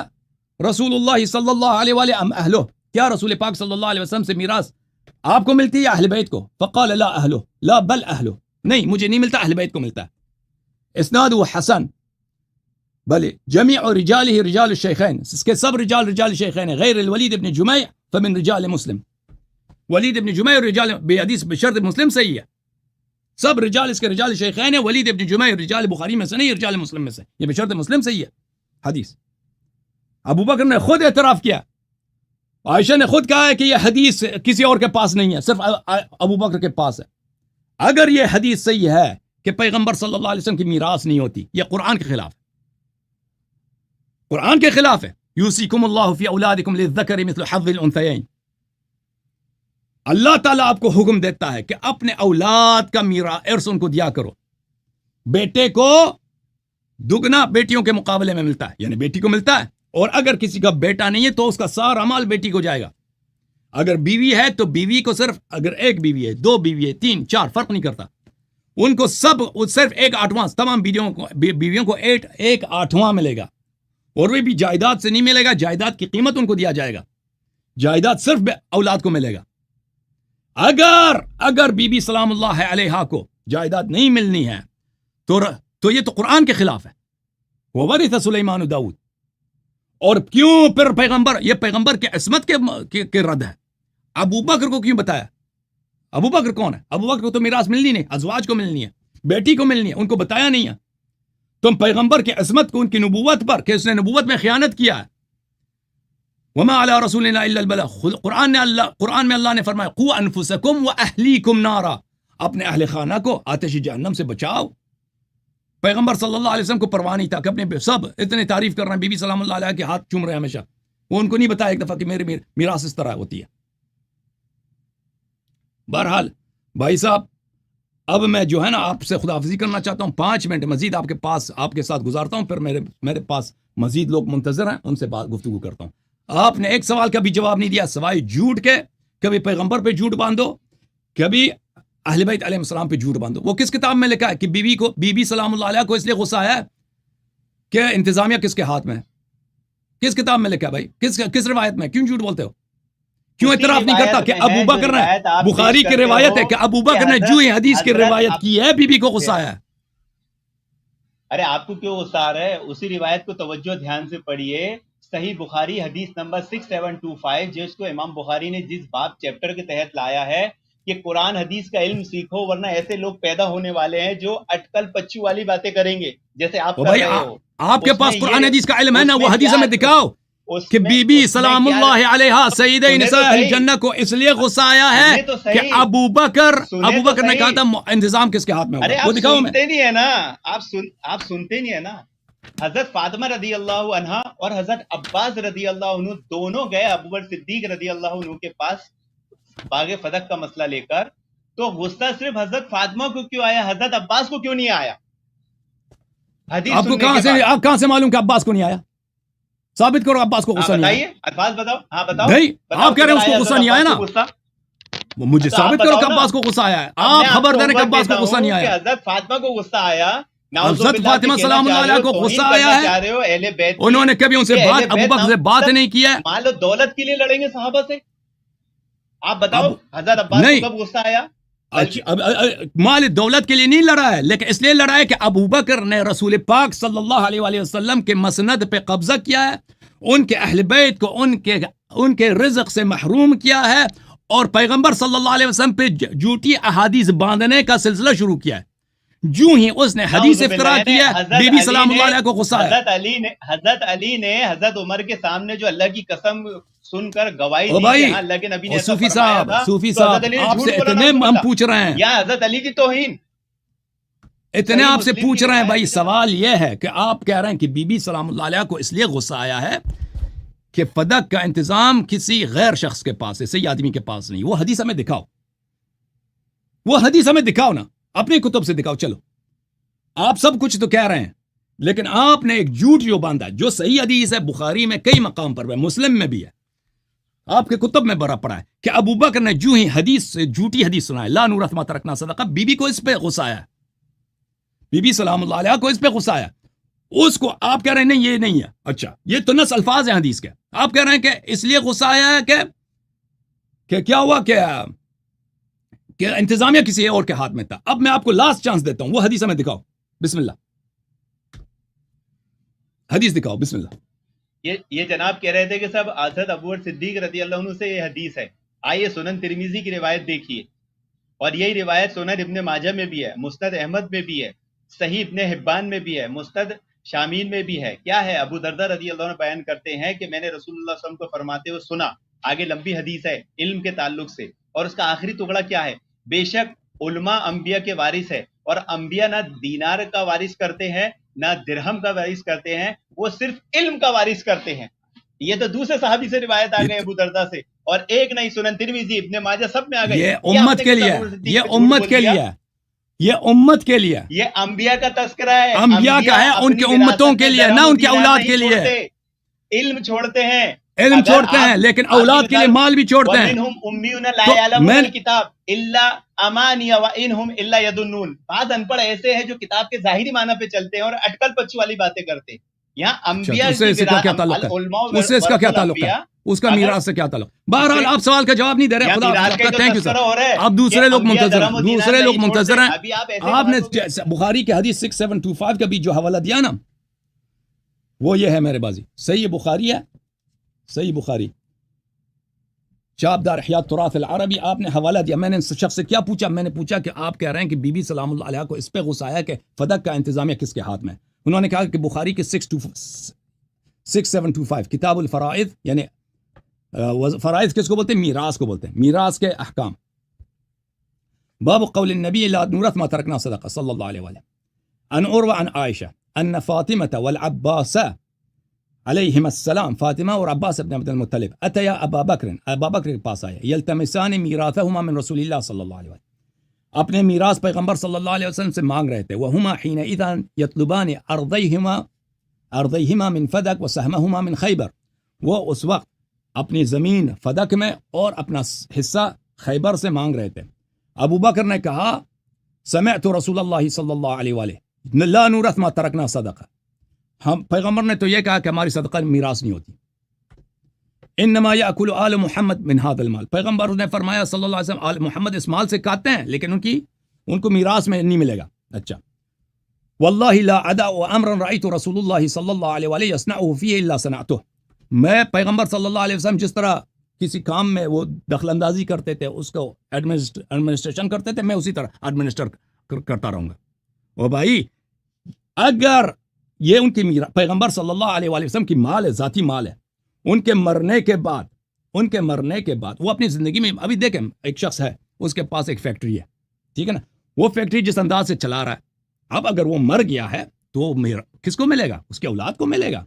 رسول اللہ صلی اللہ علیہ وآلہ ام اہلہ, کیا رسول پاک صلی اللہ علیہ وسلم سے میراث آپ کو ملتی ہے یا اہل بیت کو؟ فقال لا اہلہ لا بل اہلہ, نہیں مجھے نہیں ملتا, اہل بیت کو ملتا ہے. اسناد حسن, بلے جميع رجاله رجال الشیخین, اس کے سب رجال الشیخین ہیں, غیر الولید ابن جمیع فمن رجال مسلم. ولید ابن جمیع رجال بے حدیث بشرط مسلم صحیح ہے, سب رجال اس کے رجال شیخین ہیں. ولید ابن جمیع رجال بخاری میں سے نہیں, رجال مسلم میں سے, یہ بشرط مسلم صحیح ہے حدیث. ابو بکر نے خود اعتراف کیا, عائشہ نے خود کہا ہے کہ یہ حدیث کسی اور کے پاس نہیں ہے, صرف ابو بکر کے پاس ہے. اگر یہ حدیث صحیح ہے کہ پیغمبر صلی اللہ علیہ وسلم کی میراث نہیں ہوتی, یہ قرآن کے خلاف ہے, قرآن کے خلاف ہے. یوصیکم اللہ فی اولادکم للذکر مثل حظ الانثیین, اللہ تعالیٰ آپ کو حکم دیتا ہے کہ اپنے اولاد کا ارث ان کو دیا کرو. بیٹے کو دگنا بیٹیوں کے مقابلے میں ملتا ہے, یعنی بیٹی کو ملتا ہے, اور اگر کسی کا بیٹا نہیں ہے تو اس کا سارا مال بیٹی کو جائے گا. اگر بیوی ہے تو بیوی کو صرف, اگر ایک بیوی ہے, 2 بیوی ہے, 3 4 فرق نہیں کرتا, ان کو سب صرف 1/8, تمام بیویوں کو 1/8 ملے گا, اور وہ بھی جائیداد سے نہیں ملے گا, جائیداد کی قیمت ان کو دیا جائے گا, جائیداد صرف اولاد کو ملے گا. اگر بی بی سلام اللہ علیہا کو جائیداد نہیں ملنی ہے تو یہ تو قرآن کے خلاف ہے. وورث سلیمان داؤد, اور کیوں پھر پیغمبر, یہ پیغمبر کے عصمت کے رد ہے. ابو بکر کو کیوں بتایا؟ ابو بکر کون ہے؟ ابو بکر کو تو میراث ملنی نہیں, ازواج کو ملنی ہے, بیٹی کو ملنی ہے, ان کو بتایا نہیں ہے. تم پیغمبر کی عصمت کو, ان کی نبوت پر, کہ اس نے نبوت میں خیانت کیا ہے. وما علی رسولنا الا البلاغ, قرآن میں اللہ نے فرمایا قوا انفسکم واہلیکم نارا, اپنے اہل خانہ کو آتش جہنم سے بچاؤ. پیغمبر صلی اللہ علیہ وسلم کو پرواہ نہیں تھا کہ اپنے سب اتنے تعریف کر رہے ہیں, بی بی سلام اللہ علیہ کے ہاتھ چوم رہے ہیں ہمیشہ, وہ ان کو نہیں بتایا ایک دفعہ کہ میرے میراث اس طرح ہوتی ہے. بہرحال بھائی صاحب, اب میں جو ہے نا آپ سے خداحافظی کرنا چاہتا ہوں, 5 منٹ مزید آپ کے ساتھ گزارتا ہوں, پھر میرے پاس مزید لوگ منتظر ہیں, ان سے گفتگو کرتا ہوں. آپ نے ایک سوال کا بھی جواب نہیں دیا سوائے جھوٹ کے. کبھی پیغمبر پہ جھوٹ باندھو, کبھی اہل بیت علیہ السلام پہ جھوٹ باندھو. وہ کس کتاب میں لکھا ہے کہ بی بی سلام اللہ علیہ کو اس لیے غصہ آیا ہے کہ انتظامیہ کس کے ہاتھ میں ہے؟ کس کتاب میں لکھا ہے بھائی؟ کس روایت میں؟ کیوں جھوٹ بولتے ہو؟ کیوں اعتراف نہیں کرتا کہ ابو بکر نے, بخاری کی روایت ہے کہ ابو بکر نے جو ہی حدیث کی روایت کی ہے بی بی کو غصہ آیا ہے. ارے آپ کو کیوں غصہ آ رہا ہے؟ اسی روایت کو توجہ دھیان سے پڑھیے. صحیح بخاری حدیث نمبر 6725, جس کو امام بخاری نے جس باب چیپٹر کے تحت لایا ہے کہ قرآن حدیث کا علم سیکھو, ورنہ ایسے لوگ پیدا ہونے والے ہیں جو اٹکل پچو والی باتیں کریں گے جیسے آپ کر رہے ہو. آپ کے پاس قرآن حدیث کا علم ہے نا, وہ حدیث میں دکھاؤ کہ بی بی سلام اللہ علیہا سیدہ نساء اہل جنہ کو اس لیے غصہ آیا ہے کہ ابو بکر نے کہا تھا انتظام کس کے ہاتھ میں ہوگا. وہ دکھاؤ. سنتے نہیں ہے نا آپ سنتے نہیں ہے نا. حضرت فاطمہ رضی اللہ عنہ اور حضرت عباس رضی اللہ عنہ دونوں گئے ابو بکر صدیق رضی اللہ عنہ کے پاس باغ فتح کا مسئلہ لے کر, تو غصہ صرف حضرت فاطمہ کو کیوں آیا, حضرت عباس کو کیوں نہیں آیا؟ آپ کو کہاں سے معلوم کہ عباس کو نہیں آیا؟ ثابت کرو عباس کو غصہ نہیں آیا. الفاظ بتاؤ. ہاں بتاؤ. آپ کہہ رہے ہیں اس کو غصہ نہیں آیا نا, مجھے ثابت کرو کہ عباس کو غصہ آیا ہے. آپ خبر دے رہے کہ عباس کو غصہ نہیں آیا. حضرت فاطمہ کو غصہ آیا, حضرت فاطمہ سلام اللہ علیہ کو غصہ آیا ہے. انہوں نے کبھی ان سے ابو بکر سے بات نہیں کی ہے. مان لو دولت کے لیے لڑیں گے صحابہ سے, آپ بتاؤ حضرت عباس کو کب غصہ آیا؟ مال دولت کے لیے نہیں لڑا ہے، لیکن اس لیے لڑا ہے کہ ابو بکر نے رسول پاک صلی اللہ علیہ وآلہ وسلم کے مسند پہ قبضہ کیا ہے، ان کے اہل بیت کو ان کے رزق سے محروم کیا ہے، اور پیغمبر صلی اللہ علیہ وسلم پہ جھوٹی احادیث باندھنے کا سلسلہ شروع کیا ہے۔ جو ہی اس نے حدیث افترا کیا، بی بی سلام اللہ علیہ کو غصہ ہے۔ حضرت علی نے حضرت عمر کے سامنے جو اللہ کی قسم سن کر گواہی دی کہ اللہ کے نبی نے ایسا فرمایا تھا، صوفی صاحب آپ سے اتنے ہم پوچھ رہے ہیں، یا حضرت علی کی توہین اتنے آپ سے پوچھ رہے ہیں بھائی، سوال یہ ہے کہ آپ کہہ رہے ہیں کہ بی بی سلام اللہ علیہ کو اس لیے غصہ آیا ہے کہ فدق کا انتظام کسی غیر شخص کے پاس ہے، صحیح آدمی کے پاس نہیں۔ وہ حدیث ہمیں دکھاؤ، وہ حدیث ہمیں دکھاؤ نا، اپنی کتب سے دکھاؤ۔ چلو آپ سب کچھ تو کہہ رہے ہیں، لیکن آپ نے ایک جھوٹ جو باندھا، جو صحیح حدیث ہے، بخاری میں کئی مقام پر ہے، مسلم میں بھی ہے، آپ کے کتب میں بھرا پڑا ہے کہ ابو بکر نے جو ہی حدیث سے جھوٹی حدیث سنائے، لا نورث ما ترکنا صدقہ، بی بی کو اس پہ غصہ آیا، بی بی سلام اللہ علیہ کو اس پہ غصہ آیا، اس کو آپ کہہ رہے ہیں نہیں یہ نہیں ہے۔ اچھا، یہ تو نص الفاظ ہیں حدیث کے، آپ کہہ رہے ہیں کہ اس لیے غصہ آیا ہے کہ کیا ہوا کہ انتظامیہ کسی اور کے ہاتھ میں تھا۔ اب میں آپ کو لاسٹ چانس دیتا ہوں، وہ حدیث ہمیں دکھاؤ، بسم اللہ، حدیث دکھاؤ، بسم اللہ۔ یہ جناب کہہ رہے تھے کہ سب حضرت ابو بکر صدیق رضی اللہ عنہ سے یہ حدیث ہے۔ آئیے سنن ترمذی کی روایت دیکھیے، اور یہی روایت سنن ابن ماجہ میں بھی ہے، مسند احمد میں بھی ہے، صحیح ابن حبان میں بھی ہے، مسند شامین میں بھی ہے۔ کیا ہے؟ ابو دردہ رضی اللہ عنہ بیان کرتے ہیں کہ میں نے رسول اللہ صلی اللہ علیہ وسلم کو فرماتے ہوئے سنا، آگے لمبی حدیث ہے علم کے تعلق سے، اور اس کا آخری ٹکڑا کیا ہے؟ بے شک علماء انبیاء کے وارث ہے، اور انبیاء نہ دینار کا وارث کرتے ہیں نہ درہم کا وارث کرتے ہیں، وہ صرف علم کا وارث کرتے ہیں۔ یہ تو دوسرے صحابی سے روایت آ گئے ابو دردہ سے، اور ایک نہیں، سنن ترمذی، ابن ماجہ سب میں آ گئے۔ یہ امت کے لیے، یہ امت کے لیے، یہ امت کے لیے، یہ انبیاء کا تذکرہ ہے، انبیاء کا ہے، ان کے امتوں کے لیے، نہ ان کے اولاد کے لیے۔ علم چھوڑتے ہیں، علم چھوڑتے ہیں، لیکن اولاد کے لیے مال بھی چھوڑتے ہیں۔ وَمِنْهُمْ أُمِّيُّونَ لَا يَعْلَمُونَ الْكِتَابَ إِلَّا أَمَانِيَ وَإِنْهُمْ إِلَّا يَظُنُّونَ۔ بعض ان پڑھ ایسے ہیں جو کتاب کے ظاہری معنی پہ چلتے ہیں اور اٹکل پچو والی باتیں کرتے ہیں۔ یہاں انبیاء اس سے کیا تعلق ہے؟ اس سے اس کا کیا تعلق ہے؟ اس کا میراث سے کیا تعلق؟ بہرحال آپ سوال کا جواب نہیں دے رہے، خدا آپ کا تھینک یو سر۔ آپ دوسرے لوگ منتظر ہیں، دوسرے لوگ منتظر ہیں۔ آپ نے بخاری کی حدیث 6725 کا بھی جو حوالہ دیا نا، وہ یہ ہے میرے بازی، صحیح بخاری ہے، صحیح بخاری، چاپ دار احیاء تراث العربی، آپ نے حوالہ دیا۔ میں نے اس شخص سے کیا پوچھا؟ میں نے پوچھا کہ آپ کہہ رہے ہیں کہ بی بی سلام اللہ علیہ کو اس پہ غصہ آیا کہ فدق کا انتظامیہ کس کے ہاتھ میں؟ انہوں نے کہا کہ بخاری کے 6725 کتاب الفرائض، یعنی فرائض کس کو بولتے ہیں؟ میراث کو بولتے ہیں، میراث کے احکام، باب قول النبی لا نورث ما ترکنا صدقہ صلی اللہ علیہ وسلم، عن عروہ عن عائشہ ان فاطمة والعباس علیہم السلام، فاطمہ اور عباس ابن عبد المطلب، اتیا ابا بکر کے پاس آئے، یلتمسان میراثہما من رسول اللہ صلی اللہ علیہ وسلم، اپنے میراث پیغمبر صلی اللہ علیہ وسلم سے مانگ رہے تھے، وہما حینئذ یطلبان ارضیہما من فدق وسہمہما من خیبر، وہ اس وقت اپنی زمین فدق میں اور اپنا حصہ خیبر سے مانگ رہے تھے۔ ابو بکر نے کہا سمعت رسول اللہ صلی اللہ علیہ وآلہ لا نورث ما ترکنا صدقہ، ہم پیغمبر نے تو یہ کہا کہ ہماری صدقہ میراث نہیں ہوتی، انما یاکل آل محمد من هذا المال، پیغمبر نے فرمایا صلی اللہ علیہ وسلم آل محمد اس مال سے کھاتے ہیں، لیکن ان کو میراث میں نہیں ملے گا۔ اچھا، واللہ لا ادع امرا رأیت رسول اللہ صلی اللہ علیہ وآلہ یصنعه فیہ الا صنعته، میں پیغمبر صلی اللہ علیہ وسلم جس طرح کسی کام میں وہ دخل اندازی کرتے تھے، اس کو ایڈمنسٹریشن کرتے تھے، میں اسی طرح ایڈمنسٹر کرتا رہوں گا۔ وہ بھائی اگر یہ ان کی پیغمبر صلی اللہ علیہ وآلہ وسلم کی مال ہے، ذاتی مال ہے، ان کے مرنے کے بعد وہ اپنی زندگی میں، ابھی دیکھیں ایک شخص ہے، اس کے پاس ایک فیکٹری ہے، ٹھیک ہے نا، وہ فیکٹری جس انداز سے چلا رہا ہے، اب اگر وہ مر گیا ہے تو کس کو ملے گا؟ اس کے اولاد کو ملے گا۔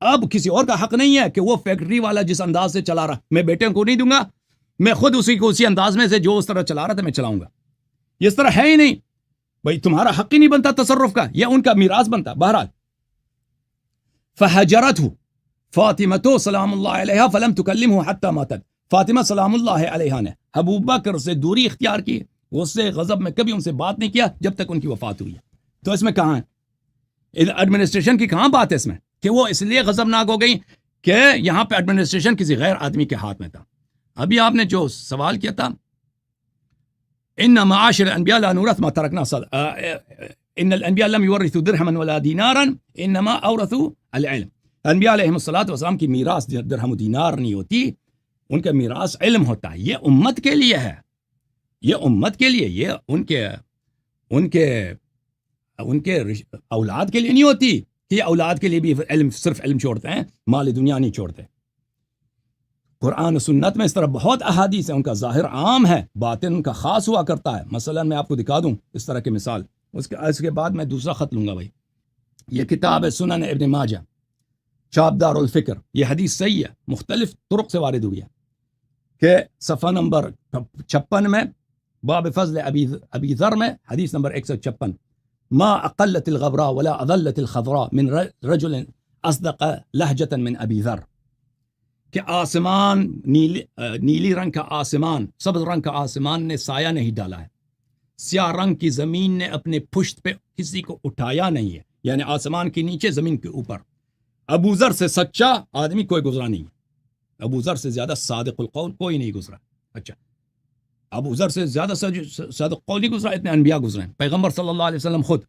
اب کسی اور کا حق نہیں ہے کہ وہ فیکٹری والا جس انداز سے چلا رہا، میں بیٹے کو نہیں دوں گا، میں خود اسی انداز میں سے جو اس طرح چلا رہا تھا میں چلاؤں گا، یہ اس طرح ہے ہی نہیں بھائی، تمہارا حق ہی نہیں بنتا تصرف کا، یہ ان کا میراث بنتا۔ بہرحال فہجرته فاطمہ سلام اللہ علیہ فلم تکلمہ حتی ماتت، فاطمہ سلام اللہ علیہ نے ابو بکر سے دوری اختیار کی، اس سے غضب میں کبھی ان سے بات نہیں کیا جب تک ان کی وفات ہوئی ہے۔ تو اس میں کہاں ہے ایڈمنسٹریشن کی؟ کہاں بات ہے اس میں کہ وہ اس لیے غضبناک ہو گئی کہ یہاں پہ ایڈمنسٹریشن کسی غیر آدمی کے ہاتھ میں تھا۔ ابھی آپ نے جو سوال کیا تھا ان معاشر الانبیاء لا نورث ما ترکنا ان الانبیاء لم يورثوا درهما ولا دینارا انما اورثوا العلم. انبیاء علیہم الصلوۃ والسلام کی میراث درہم و دینار نہیں ہوتی، ان کا میراث علم ہوتا ہے. یہ امت کے لیے ہے، یہ امت کے لیے، یہ ان کے اولاد کے لیے نہیں ہوتی کہ یہ اولاد کے لیے بھی علم، صرف علم چھوڑتے ہیں، مال دنیا نہیں چھوڑتے. قرآن و سنت میں اس طرح بہت احادیث ہیں، ان کا ظاہر عام ہے، باطن ان کا خاص ہوا کرتا ہے. مثلا میں آپ کو دکھا دوں اس طرح کی مثال، اس کے بعد میں دوسرا خط لوں گا. بھائی یہ کتاب ہے سنن ابن ماجہ، چابدار الفکر. یہ حدیث صحیح ہے، مختلف طرق سے وارد ہوئی ہے کہ صفحہ نمبر 56 میں باب فضل ابی ذر میں حدیث نمبر 156، ما اقلت الغبراء ولا اضلت الخضراء من رجل اصدق لہجة من ابی ذر. کہ آسمان نیلی رنگ کا آسمان، سبز رنگ کا آسمان نے سایہ نہیں ڈالا ہے، سیاہ رنگ کی زمین نے اپنے پشت پہ کسی کو اٹھایا نہیں ہے، یعنی آسمان کے نیچے زمین کے اوپر. ابو ذر سے سچا آدمی کوئی گزرا نہیں، ابو ذر سے زیادہ صادق القول کوئی نہیں گزرا. اچھا، ابو ذر سے زیادہ صادق قول نہیں گزرا، اتنے انبیاء گزرے ہیں، پیغمبر صلی اللہ علیہ وسلم خود.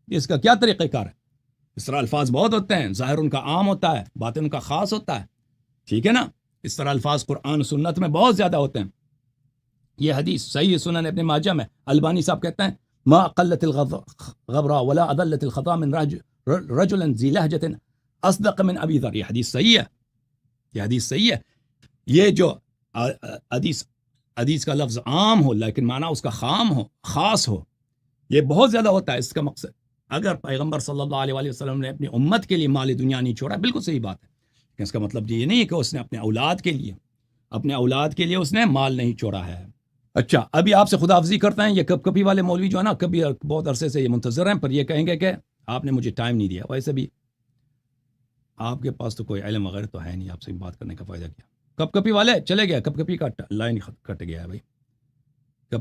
اس کا کیا طریقہ کار ہے؟ اس طرح الفاظ بہت ہوتے ہیں، ظاہر ان کا عام ہوتا ہے، باطن ان کا خاص ہوتا ہے، ٹھیک ہے نا. اس طرح الفاظ قرآن و سنت میں بہت زیادہ ہوتے ہیں. یہ حدیث صحیح سنن ابن ماجہ میں البانی صاحب کہتے ہیں ما قلت الغبراء ولا اضلت الخطا من رجل ذی لہجة اصدق من ابی ذر. یہ حدیث صحیح ہے، یہ حدیث صحیح ہے. یہ جو حدیث کا لفظ عام ہو لیکن معنی اس کا خاص ہو، یہ بہت زیادہ ہوتا ہے. اس کا مقصد اگر پیغمبر صلی اللہ علیہ وآلہ وسلم نے اپنی امت کے لیے مال دنیا نہیں چھوڑا، بالکل صحیح بات ہے، لیکن اس کا مطلب یہ نہیں ہے کہ اس نے اپنے اولاد کے لیے اس نے مال نہیں چھوڑا ہے. اچھا، ابھی آپ سے خداحافظی کرتے ہیں. یہ کبھی والے مولوی جو ہے نا، کبھی بہت عرصے سے یہ منتظر ہیں، پر یہ کہیں گے کہ آپ نے مجھے ٹائم نہیں دیا. ویسے بھی آپ کے پاس تو کوئی علم وغیرہ تو ہے نہیں، آپ سے بات کرنے کا فائدہ کیا. کبھی والے چلے گیا، کبھی کا لائن کٹ گیا ہے بھائی،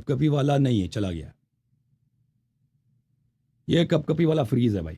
کبھی والا نہیں ہے، چلا گیا. یہ کبھی والا فریز ہے بھائی.